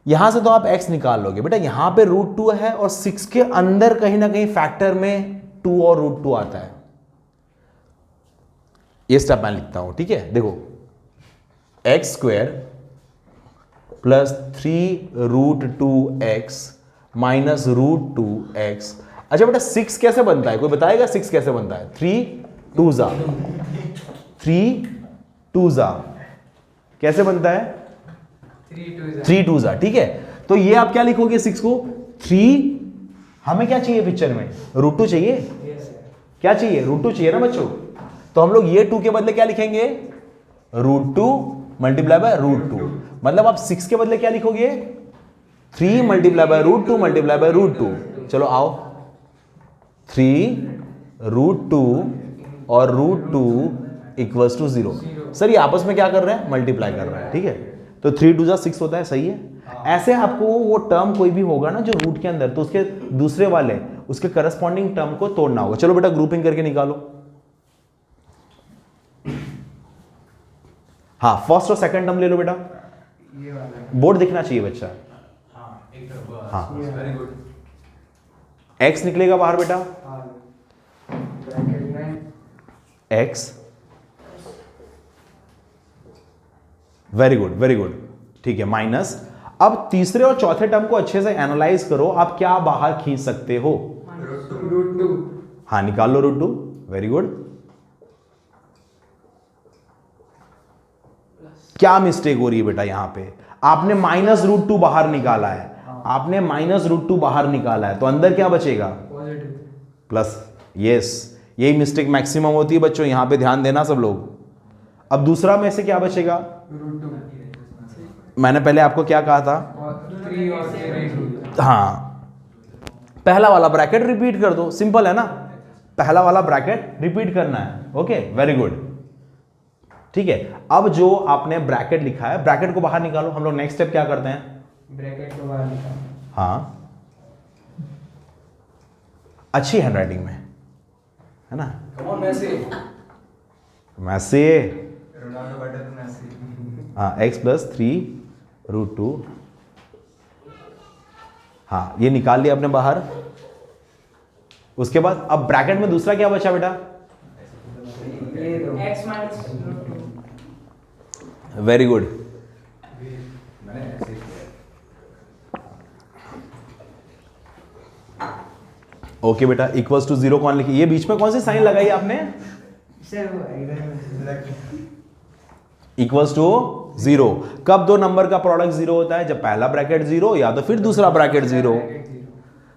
A: यहां से तो आप x निकाल लोगे बेटा, यहां पे √2 है और 6 के अंदर कहीं ना कहीं फैक्टर में 2 और √2 आता है। ये स्टेप मैं लिखता हूं, ठीक है? देखो, x square plus 3√2x minus √2x। अच्छा बेटा 6 कैसे बनता है, कोई बताएगा 6 कैसे बनता है? 3 2 कैसे बनता है? 3 2 ठीक है। तो ये आप क्या लिखोगे 6 को? 3, हमें क्या चाहिए पिक्चर में? √2 चाहिए। क्या चाहिए? √2 चाहिए ना बच्चों। तो हम लोग ये 2 के बदले क्या लिखेंगे? √2 मल्टीप्लाई बाय √2। मतलब आप 6 के बदले क्या लिखोगे? 3 मल्टीप्लाई बाय √2 मल्टीप्लाई बाय √2। चलो आओ, 3√2 और √2 इक्वल्स टू 0। सर ये आपस में क्या कर रहे हैं? मल्टीप्लाई कर रहे हैं, ठीक है? तो 3 2 6 होता है, सही है। ऐसे आपको वो टर्म कोई भी होगा ना जो रूट के अंदर, तो उसके दूसरे वाले उसके करस्पॉन्डिंग टर्म को तोड़ना होगा। चलो बेटा ग्रुपिंग करके निकालो। हाँ, फर्स्ट और सेकंड टर्म ले लो बेटा।
B: ये वाला
A: बोर्ड दिखना चाहिए बच्चा।
C: हाँ एक तरफ।
A: हाँ,
C: वेरी गुड।
A: एक्स निकलेगा बाहर बेटा,
B: ब्रैकेट में
A: x. Very good very good, ठीक है, माइनस। अब तीसरे और चौथे टर्म को अच्छे से एनालाइज करो, आप क्या बाहर खींच सकते हो?
B: √2।
A: हाँ, निकाल लो √2, वेरी गुड। क्या मिस्टेक हो रही है बेटा यहां पे? आपने माइनस √2 बाहर निकाला है, आपने माइनस √2 बाहर निकाला है, तो अंदर क्या बचेगा?
B: Positive
A: plus. यस, यही मिस्टेक मैक्सिमम होती है बच्चों, यहां पे ध्यान देना सब लोग। अब दूसरा में से क्या बचेगा?
B: √2
A: मैंने पहले आपको क्या कहा था?
B: और 3 और 3
A: हाँ, पहला वाला ब्रैकेट रिपीट कर दो, सिंपल है ना। पहला वाला ब्रैकेट रिपीट करना है। ओके, वेरी गुड, ठीक है। अब जो आपने ब्रैकेट लिखा है, ब्रैकेट को बाहर निकालो। हम लोग नेक्स्ट स्टेप क्या करते हैं?
B: ब्रैकेट को बाहर निकालो।
A: हाँ, अच्छी हैंडराइटिंग में है ना।
C: Come on Messi.
A: Messi
C: Ronaldo better than Messi.
A: हाँ, x प्लस 3√2। हाँ, ये निकाल लिया आपने बाहर। उसके बाद अब ब्रैकेट में दूसरा क्या बचा बेटा?
B: ये दो
D: x माइनस
A: वेरी गुड,
C: मैंने ऐसे किया।
A: ओके बेटा, इक्वल्स टू 0 कौन लिखी? ये बीच में कौन सी साइन लगाई आपने?
B: सर वो इधर
A: इक्वल्स टू 0। कब दो नंबर का प्रोडक्ट 0 होता है? जब पहला ब्रैकेट 0 या तो फिर दूसरा ब्रैकेट 0।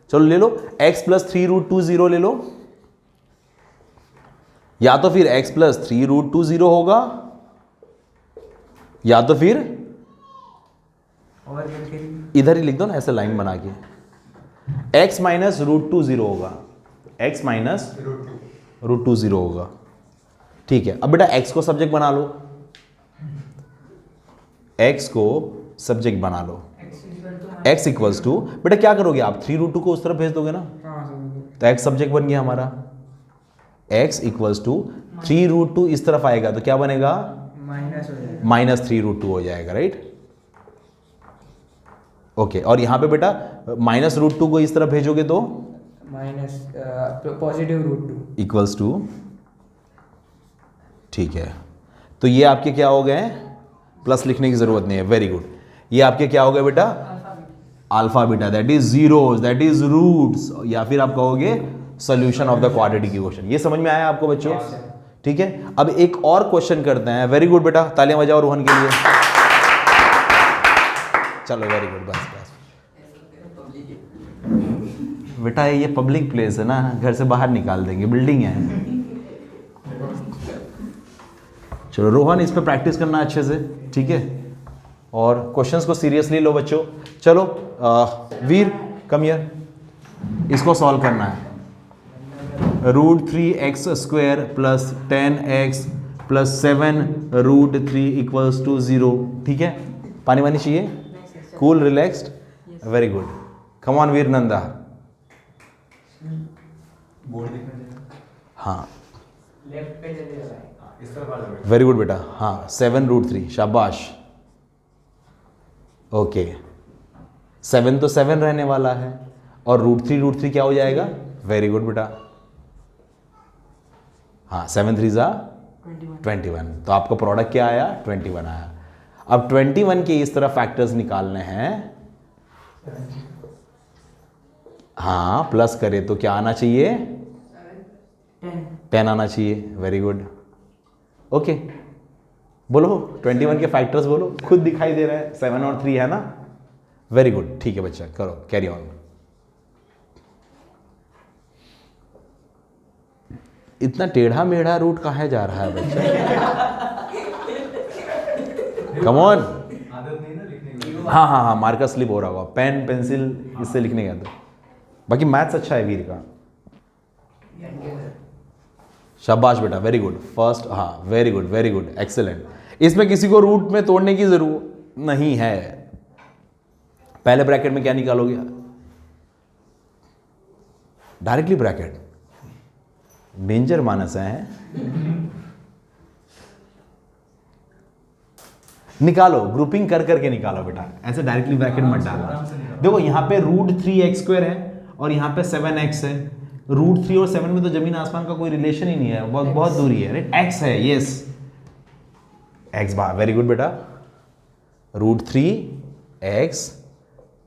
A: चलो ले लो, x प्लस 3√2 0 ले लो, या तो फिर x प्लस 3√2 0 होगा, या तो फिर
B: और करके
A: इधर ही लिख दो ना, ऐसे लाइन बना के, x माइनस √2 0 होगा, x माइनस √2 0 होगा। ठीक है, अब बेटा x को सब्जेक्ट बना लो, x को सब्जेक्ट बना लो। x इक्वल्स टू, बेटा क्या करोगे आप? 3√2 को उस तरफ भेज दोगे ना,
B: हाँ सर
A: तो x सब्जेक्ट बन गया हमारा। x इक्वल्स टू 3√2 इस तरफ आएगा तो क्या बनेगा?
B: माइनस हो जाएगा।
A: माइनस 3√2 हो जाएगा, राइट। ओके, और यहां पे बेटा माइनस √2 को इस तरफ भेजोगे तो
B: माइनस पॉजिटिव √2
A: इक्वल्स टू, ठीक है। तो ये आपके क्या हो गए? प्लस लिखने की जरूरत नहीं है, वेरी गुड। ये आपके क्या हो गए बेटा? Alpha beta, that is zeros, that is roots, या फिर आप कहोगे solution of the quadratic equation. ये समझ में आया आपको बच्चों? ठीक है, अब एक और क्वेश्चन करते हैं। वेरी गुड बेटा, तालियां बजाओ रोहन के लिए। चलो वेरी गुड, बस बस बेटा, ये पब्लिक प्लेस है ना, घर से बाहर निकाल देंगे, बिल्डिंग है। चलो रोहन, इस पे प्रैक्टिस करना अच्छे से, ठीक है, और क्वेश्चंस को सीरियसली लो बच्चों। चलो वीर कम हियर, इसको सॉल्व करना है। √3x² plus 10x plus 7 √3 equals to 0, ठीक है। पानी वानी चाहिए? Cool, relaxed, very good. Come on Veer Nanda.
C: Board देखना चाहिए।
A: हाँ
B: लेफ्ट पे चले जाए।
C: इस तरफ वाला बेटा।
A: वेरी गुड बेटा। हाँ 7 √3, शाबाश। ओके 7 तो 7 रहने वाला है और √3 क्या हो जाएगा? वेरी गुड बेटा। हाँ 7 3 21, तो आपका प्रोडक्ट क्या आया? 21 आया। अब 21 के इस तरह फैक्टर्स निकालने हैं। हाँ प्लस करे तो क्या आना चाहिए? 10 आना चाहिए। Very good. ओके बोलो 21 के फैक्टर्स बोलो, खुद दिखाई दे रहा है 7 और 3 है ना। वेरी गुड, ठीक है बच्चा, करो कैरी ऑन। इतना टेढ़ा मेढ़ा रूट कहाँ जा रहा है बच्चा? Come on.
C: आदत नहीं ना लिखने की।
A: हाँ हाँ हाँ, मार्कर स्लिप हो रहा होगा, पेन पेंसिल इससे लिखने का। तो बाकी मैथ्स अच्छा है वीर का, शाबाश बेटा, वेरी गुड। फर्स्ट, हाँ very good, very good, excellent. इसमें किसी को रूट में तोड़ने की जरूरत नहीं है। पहले ब्रैकेट में क्या निकालोगे? Directly bracket. डेंजर मानस है। निकालो, ग्रुपिंग कर करके निकालो बेटा, ऐसे डायरेक्टली ब्रैकेट मत डालना। देखो यहाँ पे √3x² है और यहाँ पे 7x है। √3 और 7 में तो जमीन आसमान का कोई रिलेशन ही नहीं है, बहुत बहुत दूरी है। राइट, x है, यस x बार, वेरी गुड बेटा। √3x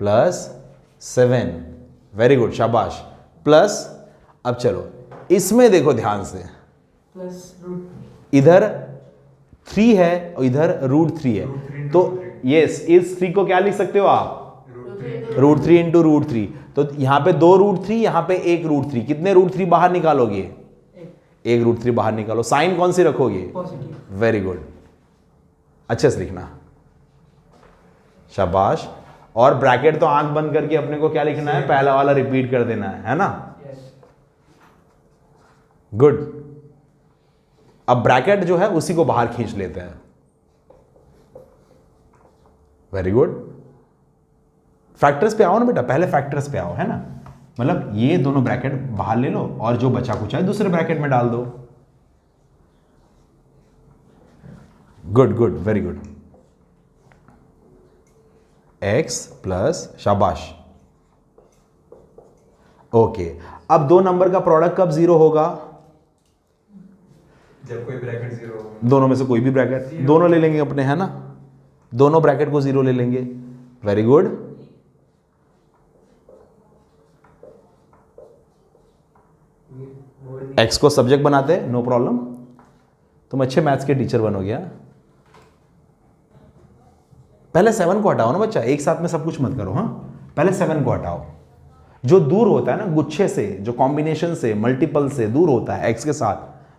A: प्लस 7, वेरी गुड, शाबाश। प्लस, अब चलो इसमें देखो ध्यान से, इधर 3 है और इधर √3 है, तो यस इस 3 को क्या लिख सकते हो आप? √3 इंटू √3। तो यहाँ पे 2 √3, यहाँ पे 1 √3। कितने √3 बाहर निकालोगे? 1 √3 बाहर निकालो। साइन कौन सी रखोगे? वेरी गुड, अच्छे से लिखना, शाबाश। और ब्रैकेट तो आंख बंद करके अपने को क्या लिखना है? पहला वाला रिपीट कर देना है ना। गुड। अब ब्रैकेट जो है उसी को बाहर खींच लेते हैं। Very good. फैक्टर्स पे आओ ना बेटा, पहले फैक्टर्स पे आओ, है ना। मतलब ये दोनों ब्रैकेट बाहर ले लो और जो बचा कुछ है दूसरे ब्रैकेट में डाल दो। Good good, very good. x plus, शाबाश। ओके, अब दो नंबर का प्रोडक्ट कब 0 होगा?
C: जब कोई ब्रैकेट 0 हो।
A: दोनों में से कोई भी ब्रैकेट, दोनों ले लेंगे अपने, है ना। दोनों ब्रैकेट को 0 ले लेंगे। Very good. x को सब्जेक्ट बनाते, नो प्रॉब्लम, तुम अच्छे मैथ्स के टीचर बनोगे। हाँ? पहले 7 को हटाओ ना बच्चा, एक साथ में सब कुछ मत करो। हाँ, पहले 7 को हटाओ। जो दूर होता है ना गुच्छे से, जो कॉम्बिनेशन से, मल्टीपल से दूर होता है x के साथ,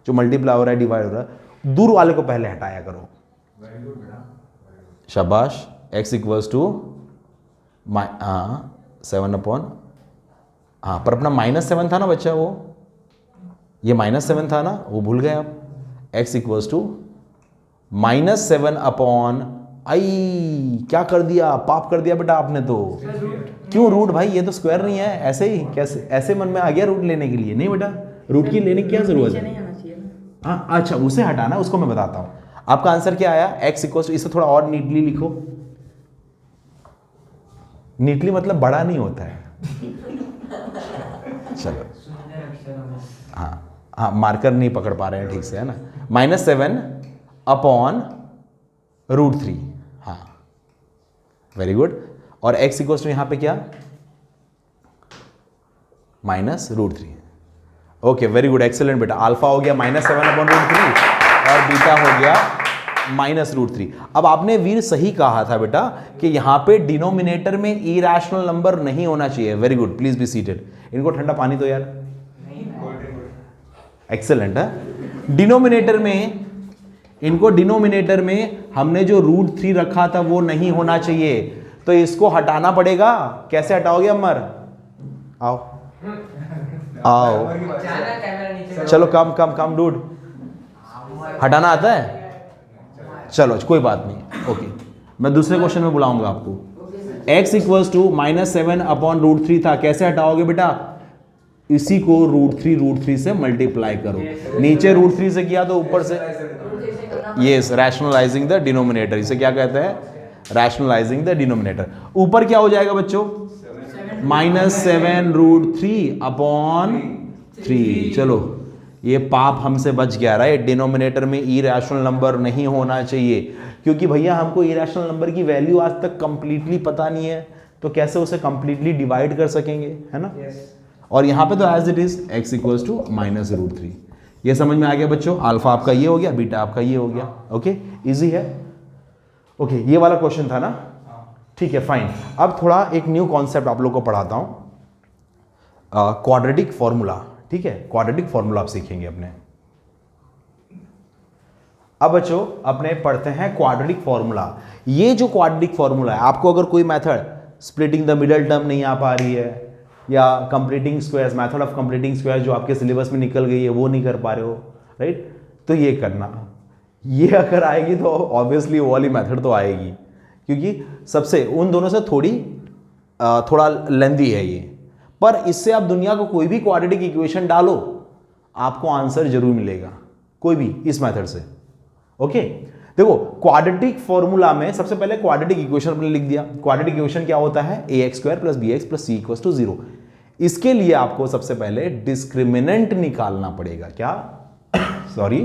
A: जो मल्टीप्लाई हो रहा है, डिवाइड हो रहा है, दूर वाले को पहले हटाया करो।
C: वेरी गुड बेटा,
A: शाबाश। x इक्वल्स टू 7 अपॉन, हाँ पर अपना -7 था ना बच्चा, वो ये -7 था ना, वो भूल गए आप। x equals to -7 upon I, क्या कर दिया? पाप कर दिया बेटा आपने तो। क्यों रूट भाई? ये तो स्क्वायर नहीं है, ऐसे ही कैसे? ऐसे मन में आ गया रूट लेने के लिए? नहीं बेटा, रूट की लेने की क्या जरूरत है? हाँ अच्छा, उसे हटाना, उसको मैं बताता हूँ। आपका आंसर क्या आया? x इक्वल्स टू, इसे थोड़ा और नीटली लिखो। नीटली मतलब बड़ा नहीं होता है। चलो, हाँ हाँ, मार्कर नहीं पकड़ पा रहे हैं ठीक से, है ना। -7 अपॉन √3, हाँ वेरी गुड। और x इक्वल्स टू यहाँ पे क्या? -√3। ओके वेरी गुड, एक्सेलेंट बेटा। अल्फा हो गया -7 अपॉन √3 और बीटा हो गया -√3। अब आपने वीर सही कहा था बेटा कि यहाँ पे डिनोमिनेटर में इरैशनल नंबर नहीं होना चाहिए। Very good, please be seated. इनको ठंडा पानी दो यार। एक्सेलेंट है। डिनोमिनेटर में इनको डिनोमिनेटर में हमने जो √3 रखा था वो नहीं होना चाहिए, तो इसको हटाना पड़ेगा। कैसे हटाओगे अमर? आओ आओ,
B: जाना कैमरा नीचे।
A: चलो कम कम कम डूड, हटाना आता है? चलो कोई बात नहीं, ओके। मैं दूसरे क्वेश्चन में बुलाऊंगा आपको। x इक्वल्स टू -7 अपॉन √3 था, कैसे हटाओगे बेटा? इसी को √3 से मल्टीप्लाई करो। नीचे √3 से किया तो ऊपर से, यस, रैशनलाइजिंग द डिनोमिनेटर। इसे क्या कहते हैं? Rationalising the denominator. ऊपर क्या हो जाएगा बच्चों? -7 √3 अपॉन 3। चलो ये पाप हमसे बच गया, राइट? डिनोमिनेटर में इरैशनल नंबर नहीं होना चाहिए, क्योंकि भैया हमको इरैशनल नंबर की वैल्यू आज तक कंप्लीटली पता नहीं है, तो कैसे उसे कंप्लीटली डिवाइड कर सकेंगे, है ना? और यहाँ पे तो as it is x equals to -√3। ये समझ में आ गया बच्चों? अल्फा आपका ये हो गया, बीटा आपका ये हो गया। ओके, इजी है। ओके, ये वाला क्वेश्चन था ना? ठीक है, फाइन। अब थोड़ा एक न्यू कॉन्सेप्ट आप लोग को पढ़ाता हूं, क्वाड्रेटिक फॉर्मूला। ठीक है, क्वाड्रेटिक फॉर्मूला आप सीखेंगे अपने। अब बच्चों अपने पढ़ते हैं क्वाड्रेटिक फॉर्मूला। ये जो क्वाड्रेटिक फॉर्मूला है, आपको अगर कोई method splitting the middle term नहीं आ पा रही है, या completing squares, method of completing square जो आपके सिलेबस में निकल गई है वो नहीं कर पा रहे हो, राइट? तो ये करना, ये अगर आएगी तो ऑब्वियसली वो वाली मेथड तो आएगी, क्योंकि सबसे उन दोनों से थोड़ा लेंदी है ये। पर इससे आप दुनिया को कोई भी क्वाड्रेटिक इक्वेशन डालो, आपको आंसर जरूर मिलेगा, कोई भी, इस मेथड से। ओके, देखो क्वाड्रेटिक फॉर्मूला में सबसे पहले क्वाड्रेटिक इक्वेशन हमने लिख दिया। क्वाड्रेटिक इक्वेशन क्या होता है? ax² + bx + c = 0। इसके लिए आपको सबसे पहले डिस्क्रिमिनेंट निकालना पड़ेगा। क्या? Sorry,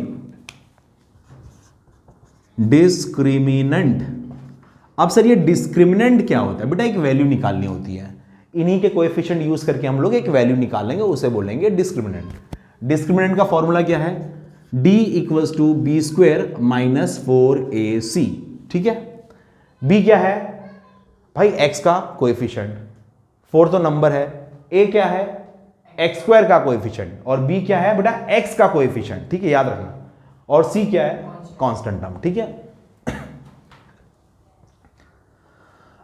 A: discriminant. अब सर ये डिस्क्रिमिनेंट क्या होता है? बेटा एक वैल्यू निकालनी होती है, इन्हीं के कोएफिशिएंट यूज करके हम लोग एक वैल्यू निकालेंगे, उसे बोलेंगे डिस्क्रिमिनेंट। डिस्क्रिमिनेंट का फॉर्मूला क्या है? d = b² - 4ac। ठीक है, b क्या है भाई? x का कोएफिशिएंट, 4 तो नंबर है, a क्या है? x² का कोएफिशिएंट, और b क्या है बेटा? x का कोएफिशिएंट। ठीक है, याद रखना। और c क्या है? Constant term. ठीक है,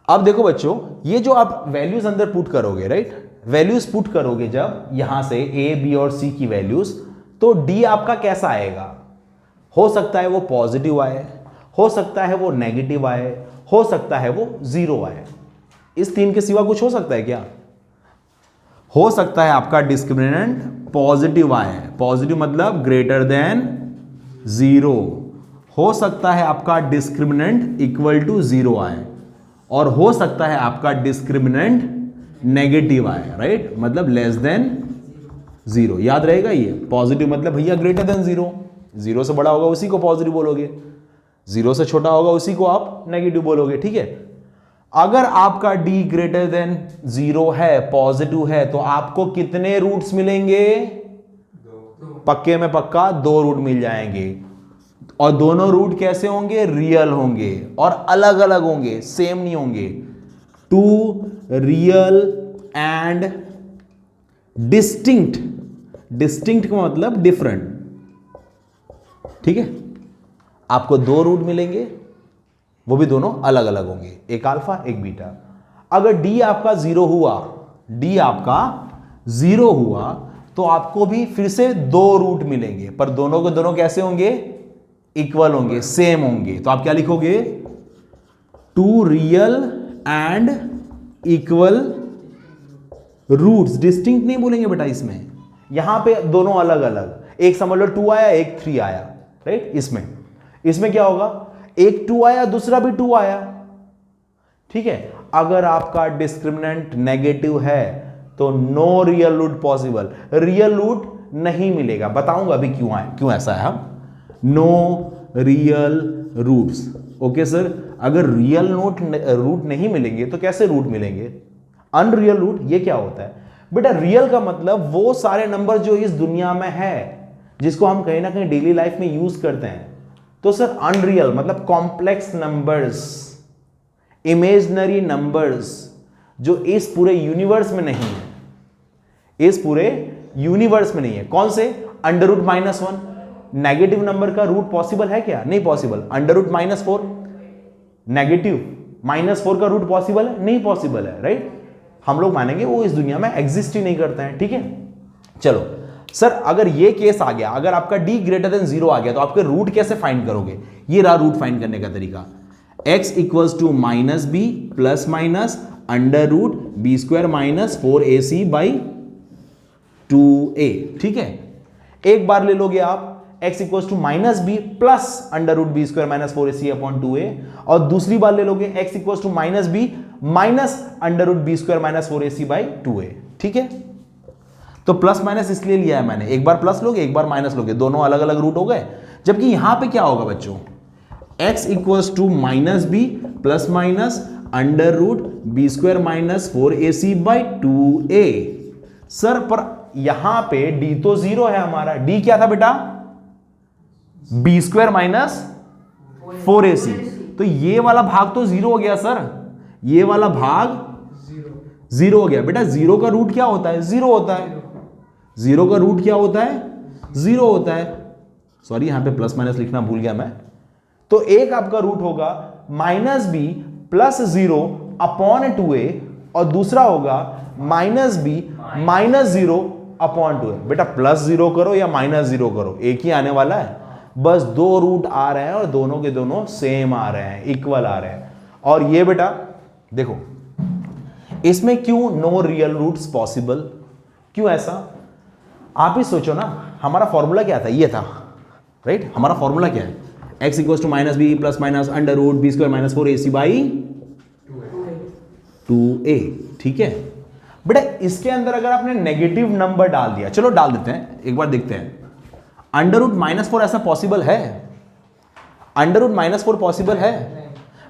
A: अब देखो बच्चों, ये जो आप वैल्यूज अंदर पुट करोगे, राइट? वैल्यूज पुट करोगे जब यहां से a, b और c की वैल्यूज, तो d आपका कैसा आएगा? हो सकता है वो पॉजिटिव आए, हो सकता है वो नेगेटिव आए, हो सकता है वो 0 आए। इस तीन के सिवा कुछ हो सकता है क्या? हो सकता है आपका डिस्क्रिमिनेंट पॉजिटिव आए, पॉजिटिव मतलब > 0। हो सकता है आपका डिस्क्रिमिनेंट = 0 आए, और हो सकता है आपका डिस्क्रिमिनेंट नेगेटिव आए, राइट? मतलब <0। याद रहेगा ये। पॉजिटिव मतलब भैया > 0 से बड़ा होगा उसी को पॉजिटिव बोलोगे, 0 से छोटा होगा उसी को आप नेगेटिव बोलोगे। ठीक है, अगर आपका d > 0 है, पॉजिटिव है, तो आपको कितने रूट्स मिलेंगे? पक्के में पक्का 2 रूट मिल जाएंगे, और दोनों रूट कैसे होंगे? रियल होंगे, और अलग अलग होंगे, सेम नहीं होंगे। 2 रियल एंड डिस्टिंक्ट। डिस्टिंक्ट का मतलब डिफरेंट। ठीक है, आपको 2 रूट मिलेंगे, वो भी दोनों अलग अलग होंगे, एक अल्फा एक बीटा। अगर d आपका 0 हुआ, d आपका 0 हुआ, तो आपको भी फिर से 2 रूट मिलेंगे, पर दोनों के दोनों कैसे होंगे? इक्वल होंगे, सेम होंगे। तो आप क्या लिखोगे? 2 real and equal roots. Distinct नहीं बोलेंगे बेटा इसमें, यहां पे दोनों अलग अलग, एक समझ लो 2 आया, एक 3 आया, राइट? इसमें क्या होगा? एक 2 आया, दूसरा भी 2 आया। ठीक है, अगर आपका डिस्क्रिमिनेंट नेगेटिव है तो no real root possible, real root नहीं मिलेगा। बताऊंगा अभी क्यों ऐसा है। हम no real roots. Okay sir, अगर रियल रूट नहीं मिलेंगे तो कैसे रूट मिलेंगे? Unreal root. ये क्या होता है बेटा? रियल का मतलब वो सारे नंबर जो इस दुनिया में है, जिसको हम कहीं ना कहीं डेली लाइफ में यूज करते हैं। तो सर अनरियल मतलब कॉम्प्लेक्स नंबर्स, इमेजिनरी नंबर्स, जो इस पूरे यूनिवर्स में नहीं है, इस पूरे यूनिवर्स में नहीं है। कौन से? √-1, नेगेटिव नंबर का रूट पॉसिबल है क्या? नहीं पॉसिबल। अंडर रूट -4, नेगेटिव -4 का रूट पॉसिबल है? नहीं पॉसिबल है, राइट? हम लोग मानेंगे वो इस दुनिया में एग्जिस्ट ही नहीं करते हैं, ठीक है। चलो सर, अगर ये केस आ गया, अगर आपका d ग्रेटर देन 0 आ गया, तो आपके रूट कैसे फाइंड करोगे? ये रहा रूट फाइंड करने का तरीका। x equals to -b plus minus under root b² - 4ac by 2a, ठीक है। एक बार ले लोगे आप x equals to -b plus under root b² - 4ac upon 2a, और दूसरी बार ले लोगे x equals to -b minus under root b² - 4ac by 2a, ठीक है। तो प्लस माइनस इसलिए लिया है मैंने, एक बार प्लस लोगे एक बार माइनस लोगे, दोनों अलग अलग रूट हो गए। जबकि यहां पे क्या होगा बच्चों, x equals to -b plus minus under root b² - 4ac by 2a। Sir पर यहां पे d तो 0 है हमारा, d क्या था बेटा? b² - 4ac, तो ये वाला भाग तो 0 हो गया सर, ये वाला भाग 0 हो गया। बेटा 0 का रूट क्या होता है? 0 होता है। 0 का रूट क्या होता है? 0 होता है। सॉरी, यहां पे प्लस माइनस लिखना भूल गया मैं। तो एक आपका रूट होगा -b प्लस 0 अपॉन 2a, और दूसरा होगा -b माइनस 0 अपॉन 2a। बेटा +0 करो या -0 करो, एक ही आने वाला है। बस दो रूट आ रहे हैं और दोनों के दोनों सेम आ रहे हैं, इक्वल आ रहे हैं। और ये बेटा देखो, इसमें क्यों नो रियल रूट्स पॉसिबल? क्यों ऐसा? आप ही सोचो ना, हमारा फॉर्मूला क्या था? ये था, राइट? हमारा फॉर्मूला क्या है? x equals to -b plus minus under root b² - 4ac by 2a, ठीक है। बेटा इसके अंदर अगर आपने नेगेटिव नंबर डाल दिया, चलो डाल देते हैं, एक बार देखते हैं। अंडर रूट -4 ऐसा पॉसिबल है? अंडर रूट -4 पॉसिबल है?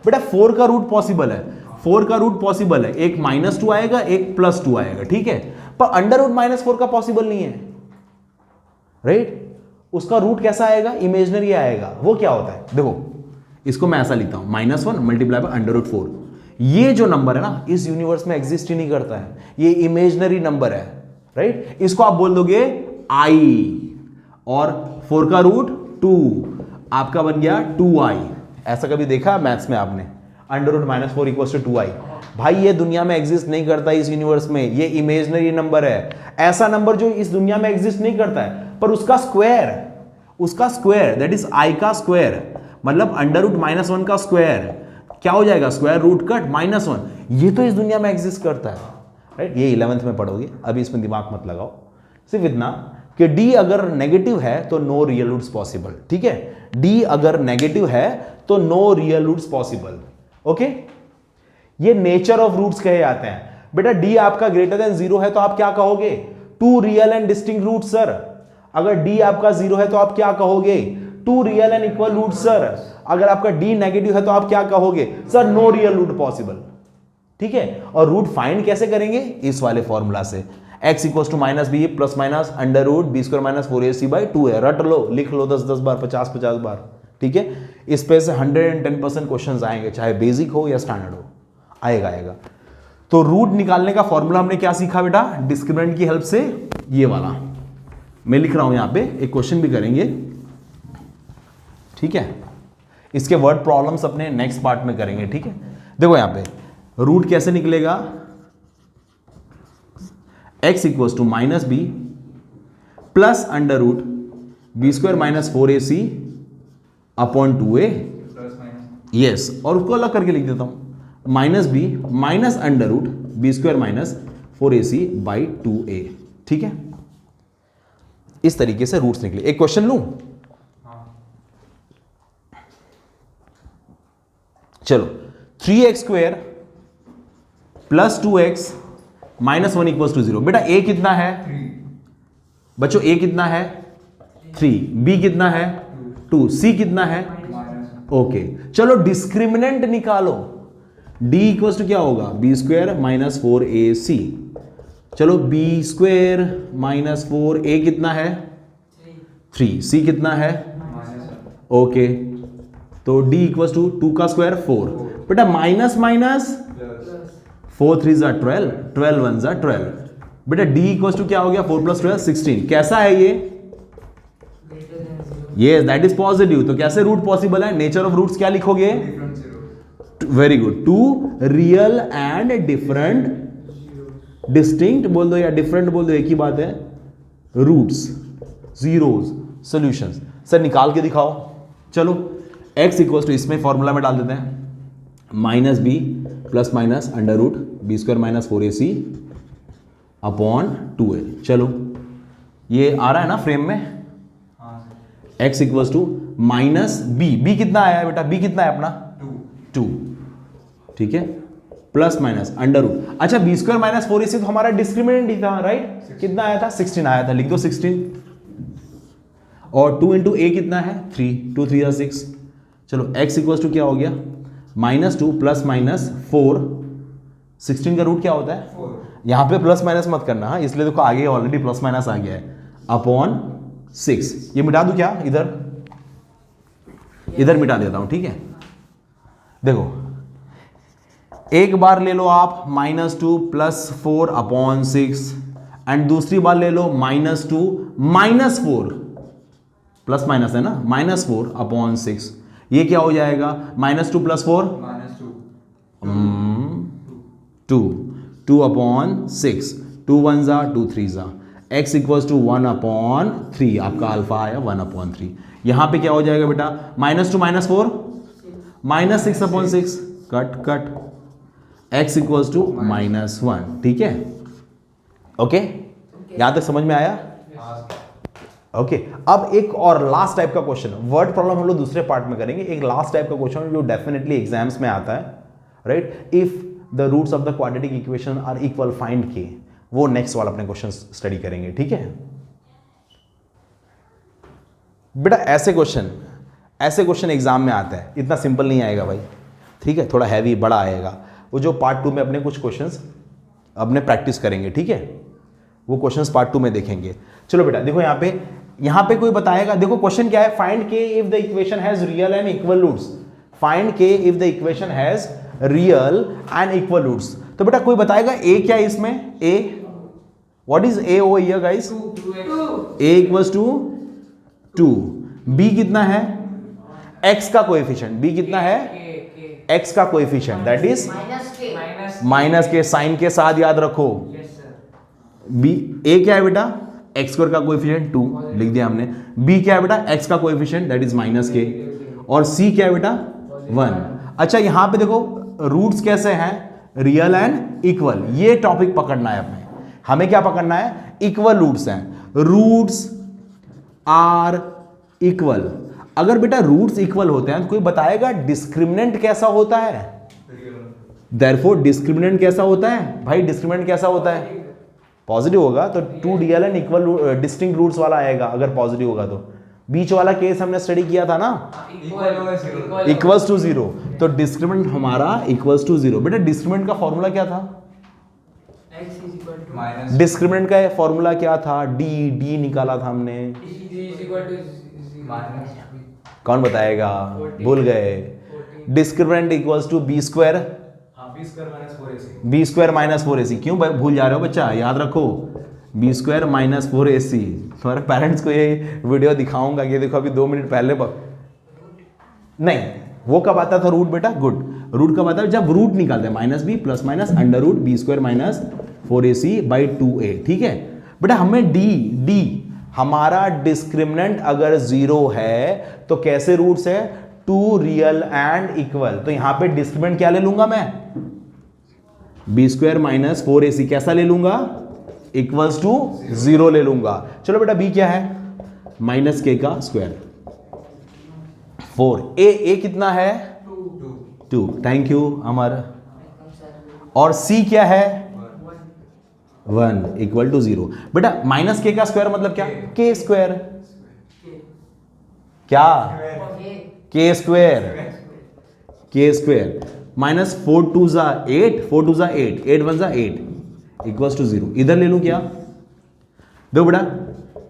A: बेटा 4 का रूट पॉसिबल है, 4 का रूट पॉसिबल है, एक -2 आएगा एक +2 आएगा, ठीक है। पर अंडर रूट -4 का पॉसिबल नहीं है, राइट? उसका रूट कैसा आएगा? इमेजिनरी आएगा। वो क्या होता है? देखो इसको मैं ऐसा लिखता हूं, -1 मल्टीप्लाई बाय अंडर रूट 4। ये जो नंबर है ना, इस यूनिवर्स में एग्जिस्ट ही नहीं करता है, ये इमेजिनरी नंबर है, राइट? इसको आप बोल दोगे i, और 4 का रूट 2, आपका बन गया 2i। ऐसा कभी देखा मैथ्स में आपने? Under root -4 equals to 2i। भाई ये दुनिया में एग्जिस्ट नहीं करता इस यूनिवर्स में, ये इमेजिनरी नंबर है। ऐसा नंबर जो इस दुनिया में एग्जिस्ट नहीं करता है, पर उसका स्क्वायर दैट इज i का स्क्वायर, मतलब अंडर रूट -1 का स्क्वायर क्या हो जाएगा? Square root cut -1। ये तो इस दुनिया में एग्जिस्ट करता है, राइट? ये 11th में पढ़ोगे, अभी इसमें दिमाग मत लगाओ। सिर्फ इतना कि d अगर नेगेटिव है तो नो रियल रूट्स पॉसिबल, ठीक है। d अगर नेगेटिव है तो no real roots possible, okay. ये नेचर ऑफ रूट्स कहे जाते हैं। बेटा d आपका ग्रेटर देन 0 है तो आप क्या कहोगे? 2 real and distinct roots sir. अगर d आपका 0 है तो आप क्या कहोगे? 2 real and equal roots sir. अगर आपका d नेगेटिव है तो आप क्या कहोगे? Sir no real root possible, ठीक है। और रूट फाइंड कैसे करेंगे? इस वाले फॉर्मूला से, x equals to -b plus minus under root b² - 4ac by 2a। रट लो, लिख लो 10-10 बार, 50-50 बार, ठीक है। इस पे से 110% क्वेश्चंस आएंगे, चाहे बेसिक हो या स्टैंडर्ड हो, आएगा। तो रूट निकालने का फॉर्मूला हमने क्या सीखा बेटा? डिस्क्रिमिनेंट की हेल्प से, ये वाला मैं लिख रहा हूं यहां पे, एक क्वेश्चन भी करेंगे, ठीक है। इसके वर्ड प्रॉब्लम्स अपने नेक्स्ट पार्ट में करेंगे, ठीक है। देखो यहां पे रूट कैसे निकलेगा? x equals to -b plus under root b² - 4ac upon 2a, yes. और उसको अलग करके लिख देता हूं, -b minus under root b² - 4ac by 2a, ठीक है। इस तरीके से रूट्स निकले। एक क्वेश्चन लूं? चलो, 3x² plus 2x minus 1 equals to 0। बेटा a कितना है बच्चों? a कितना है? 3। b कितना है? 2। c कितना है? ओके, चलो डिस्क्रिमिनेंट निकालो। d इक्वल्स टू क्या होगा? b² - 4ac। चलो b² - 4a कितना है? 3। c कितना है? ओके, तो d इक्वल्स टू 2 का स्क्वायर 4। बेटा माइनस 4 3 ज़ा 12, 12 1 ज़ा 12। बेटा d इक्वल्स टू क्या हो गया? 4 + 12 16। कैसा है ये? ये दैट इज पॉजिटिव, तो कैसे रूट पॉसिबल है? नेचर ऑफ रूट्स क्या लिखोगे?
C: Different zero.
A: Very good, two real and different, distinct बोल दो या डिफरेंट बोल दो, एक ही बात है, रूट्स, जीरोस, सॉल्यूशंस। सर निकाल के दिखाओ। चलो x इक्वल टू, इसमें फॉर्मूला में डाल देते हैं, minus B plus minus under root B square minus 4ac upon 2a। चलो ये आ रहा है ना फ्रेम में,
C: हाँ सर।
A: x equal to minus B कितना आया है बेटा? बी कितना है अपना? 2, ठीक है, प्लस माइनस अंडर रूट। अच्छा बी स्क्वायर माइनस 4ac तो हमारा डिस्क्रिमिनेंट ही था, राइट? कितना आया था? 16 आया था, लिख दो 16। और 2 इंटू ए कितना है? 3, 2 3 या 6। चलो x इक्वल टू क्या हो गया? -2 प्लस माइनस 4। 16 का रूट क्या होता है?
C: 4।
A: यहां पे प्लस माइनस मत करना, हाँ, इसलिए देखो आगे ऑलरेडी प्लस माइनस आ गया है, अपॉन 6। ये मिटा दूं क्या? इधर मिटा देता हूं, ठीक है। देखो एक बार ले लो आप -2 प्लस 4 अपॉन 6, एंड दूसरी बार ले लो -2 माइनस 4, प्लस माइनस है ना, -4 अपॉन 6। ये क्या हो जाएगा? -2 प्लस 4
C: -2
A: 2 अपॉन 6, 2 1 जा 2 3 जा, x इक्वल्स टू 1 अपॉन 3, आपका अल्फा आया 1 अपॉन 3। यहां पे क्या हो जाएगा बेटा? -2 minus 4 -6 upon 6, cut, x equals to -1, ठीक है। ओके, यहां तक समझ में आया? ओके अब एक और लास्ट टाइप का क्वेश्चन, वर्ड प्रॉब्लम हम लोग दूसरे पार्ट में करेंगे। एक लास्ट टाइप का क्वेश्चन जो डेफिनेटली एग्जाम्स में आता है, right? If the roots of the quadratic equation are equal, find K, वो नेक्स्ट वाला अपने क्वेश्चन स्टडी करेंगे, ठीक है बेटा। ऐसे क्वेश्चन एग्जाम में आता है, इतना सिंपल नहीं आएगा भाई, ठीक है, थोड़ा हैवी बड़ा आएगा। वो जो पार्ट 2 में अपने कुछ क्वेश्चंस अपने प्रैक्टिस करेंगे, ठीक है, वो क्वेश्चंस पार्ट 2 में देखेंगे। चलो बेटा देखो यहाँ पे कोई बताएगा, देखो क्वेश्चन क्या है? Find K if the equation has real and equal roots. Find K if the equation has real and equal roots. तो बेटा कोई बताएगा ए क्या है इसमें? A, what is A over here guys? A equals to 2। B कितना है? X का कोएफिशिएंट। बी कितना है? एक्स का कोएफिशिएंट, दैट इज माइनस के, साइन के साथ याद रखो। बी, ए क्या है बेटा? एक्स स्क्वायर का कोएफिशिएंट 2 लिख दिया हमने। बी क्या है बेटा? एक्स का कोएफिशिएंट दैट इज माइनस के। और सी क्या है बेटा? 1। अच्छा यहां पे देखो रूट्स कैसे हैं? Real and equal. ये टॉपिक पकड़ना है हमें क्या पकड़ना है? इक्वल रूट्स हैं, रूट्स आर इक्वल। अगर बेटा रूट्स इक्वल होते हैं तो कोई बताएगा डिस्क्रिमिनेंट कैसा होता है? देयरफॉर डिस्क्रिमिनेंट कैसा होता है भाई? डिस्क्रिमिनेंट कैसा होता है? पॉजिटिव होगा तो 2 real and equal distinct roots वाला आएगा अगर पॉजिटिव होगा तो। बीच वाला केस हमने स्टडी किया था ना, इक्वल्स टू 0, तो डिस्क्रिमिनेंट हमारा इक्वल्स टू 0। बेटा डिस्क्रिमिनेंट का फॉर्मूला क्या था? डिस्क्रिमिनेंट का फॉर्मूला क्या था? डी निकाला था हमने। कौन बताएगा? भूल गए। Discriminant equals to B square, B square minus 4ac। क्यों भूल जा रहे हो बच्चा? याद रखो, बी स्क्वायर माइनस 4ac। तुम्हारे पेरेंट्स को ये वीडियो दिखाऊंगा कि देखो अभी 2 मिनट पहले नहीं, वो कब आता था रूट बेटा? गुड, रूट कब आता है? जब रूट निकालते हैं, -b plus minus under root B square minus 4ac by 2a, ठीक है बेटा। हमें डी हमारा डिस्क्रिमिनेंट अगर 0 है तो कैसे रूट्स है? 2 रियल एंड इक्वल। तो यहां पे डिस्क्रिमिनेंट क्या ले लूंगा मैं? B square minus 4ac। कैसा ले लूंगा? इक्वल्स टू 0 ले लूंगा। चलो बेटा बी क्या है? -k का स्क्वायर 4। ए कितना है? 2। थैंक यू अमर। और सी क्या है? 1 इक्वल टू 0। बेटा -k का स्क्वायर मतलब क्या? k square. क्या? k स्क्वायर माइनस 4 2 जा 8, 4 2 जा 8, 8 1 जा 8 इक्वल्स टू 0। इधर ले लूं क्या? देखो बेटा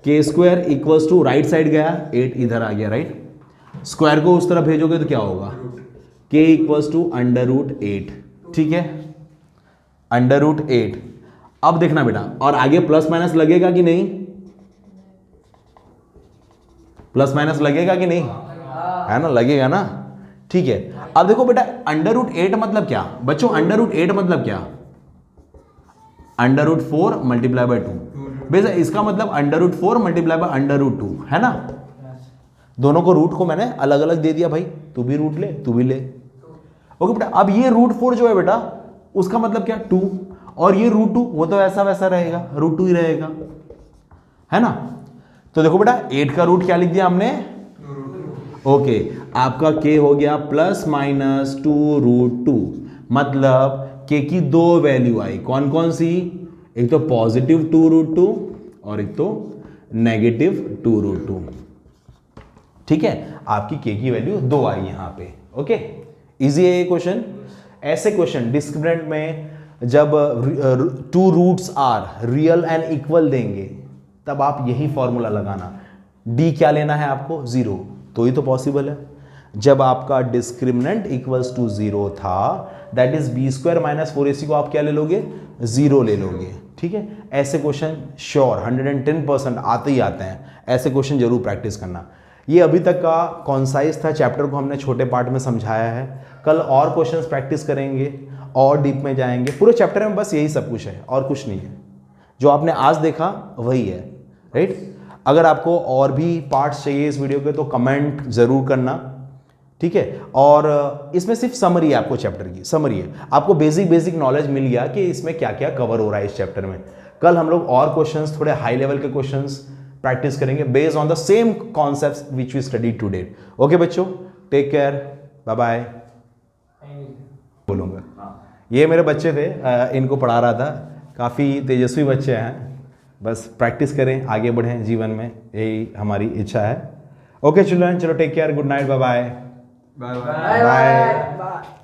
A: k square equals to, right side गया 8, इधर आ गया, राइट। स्क्वायर को उस तरफ भेजोगे तो क्या होगा? k इक्वल्स टू √8, ठीक है, √8। अब देखना बेटा, और आगे प्लस माइनस लगेगा कि नहीं? प्लस माइनस लगेगा कि नहीं, है ना, लगेगा ना। ठीक है, अब देखो बेटा √8 मतलब क्या बच्चों, √8 मतलब क्या, √4 मल्टीप्लाई बाय 2, बेटा इसका मतलब √4 मल्टीप्लाई बाय √2, है ना। दोनों को रूट को मैंने अलग अलग दे दिया भाई, तू भी रूट ले तू भी ले। ओके बेटा, अब ये √4 जो है बेटा उसका मतलब क्या 2, और ये √2 वो तो ऐसा वैसा रहेगा, √2 ही रहेगा, है ना। तो देखो बेटा 8 का रूट क्या लिख दिया हमने, ओके आपका k हो गया ±2 √2, मतलब k की दो वैल्यू आई, कौन कौन सी, एक तो पॉजिटिव 2 √2 और एक तो नेगेटिव 2 √2। ठीक है, आपकी k की वैल्यू 2 आई यहां पे। ओके, इजी है ये क्वेश्चन। ऐसे क्वेश्चन डिस्क्रिमिनेंट में जब 2 roots are real and equal देंगे तब आप यही फॉर्मूला लगाना, d क्या लेना है आपको 0, तो ही तो पॉसिबल है। जब आपका डिस्क्रिमिनेंट इक्वल्स टू 0 था, दैट इज b² - 4ac को आप क्या ले लोगे, 0 ले लोगे। ठीक है, ऐसे क्वेश्चन श्योर 110% आते ही आते हैं, ऐसे क्वेश्चन जरूर प्रैक्टिस करना। ये अभी तक का कॉन्साइज था, चैप्टर को हमने छोटे पार्ट में समझाया है। कल और क्वेश्चंस प्रैक्टिस करेंगे और डीप में जाएंगे, पूरे चैप्टर में बस यही सब कुछ है और कुछ नहीं है। जो आपने आज देखा वही है, राइट। अगर आपको और भी पार्ट्स चाहिए इस वीडियो के तो कमेंट ज़रूर करना, ठीक है। और इसमें सिर्फ समरी है, आपको चैप्टर की समरी है, आपको बेसिक नॉलेज मिल गया कि इसमें क्या क्या कवर हो रहा है इस चैप्टर में। कल हम लोग और क्वेश्चंस, थोड़े हाई लेवल के क्वेश्चंस प्रैक्टिस करेंगे based on the same concepts which we study today. Okay बच्चों, टेक केयर, बाय बाय। बोलूँगा, ये मेरे बच्चे थे, इनको पढ़ा रहा था, काफ़ी तेजस्वी बच्चे हैं, बस प्रैक्टिस करें, आगे बढ़ें जीवन में, यही हमारी इच्छा है। ओके चिल्ड्रन, चलो take care, good night, bye bye
C: bye bye.
A: Bye.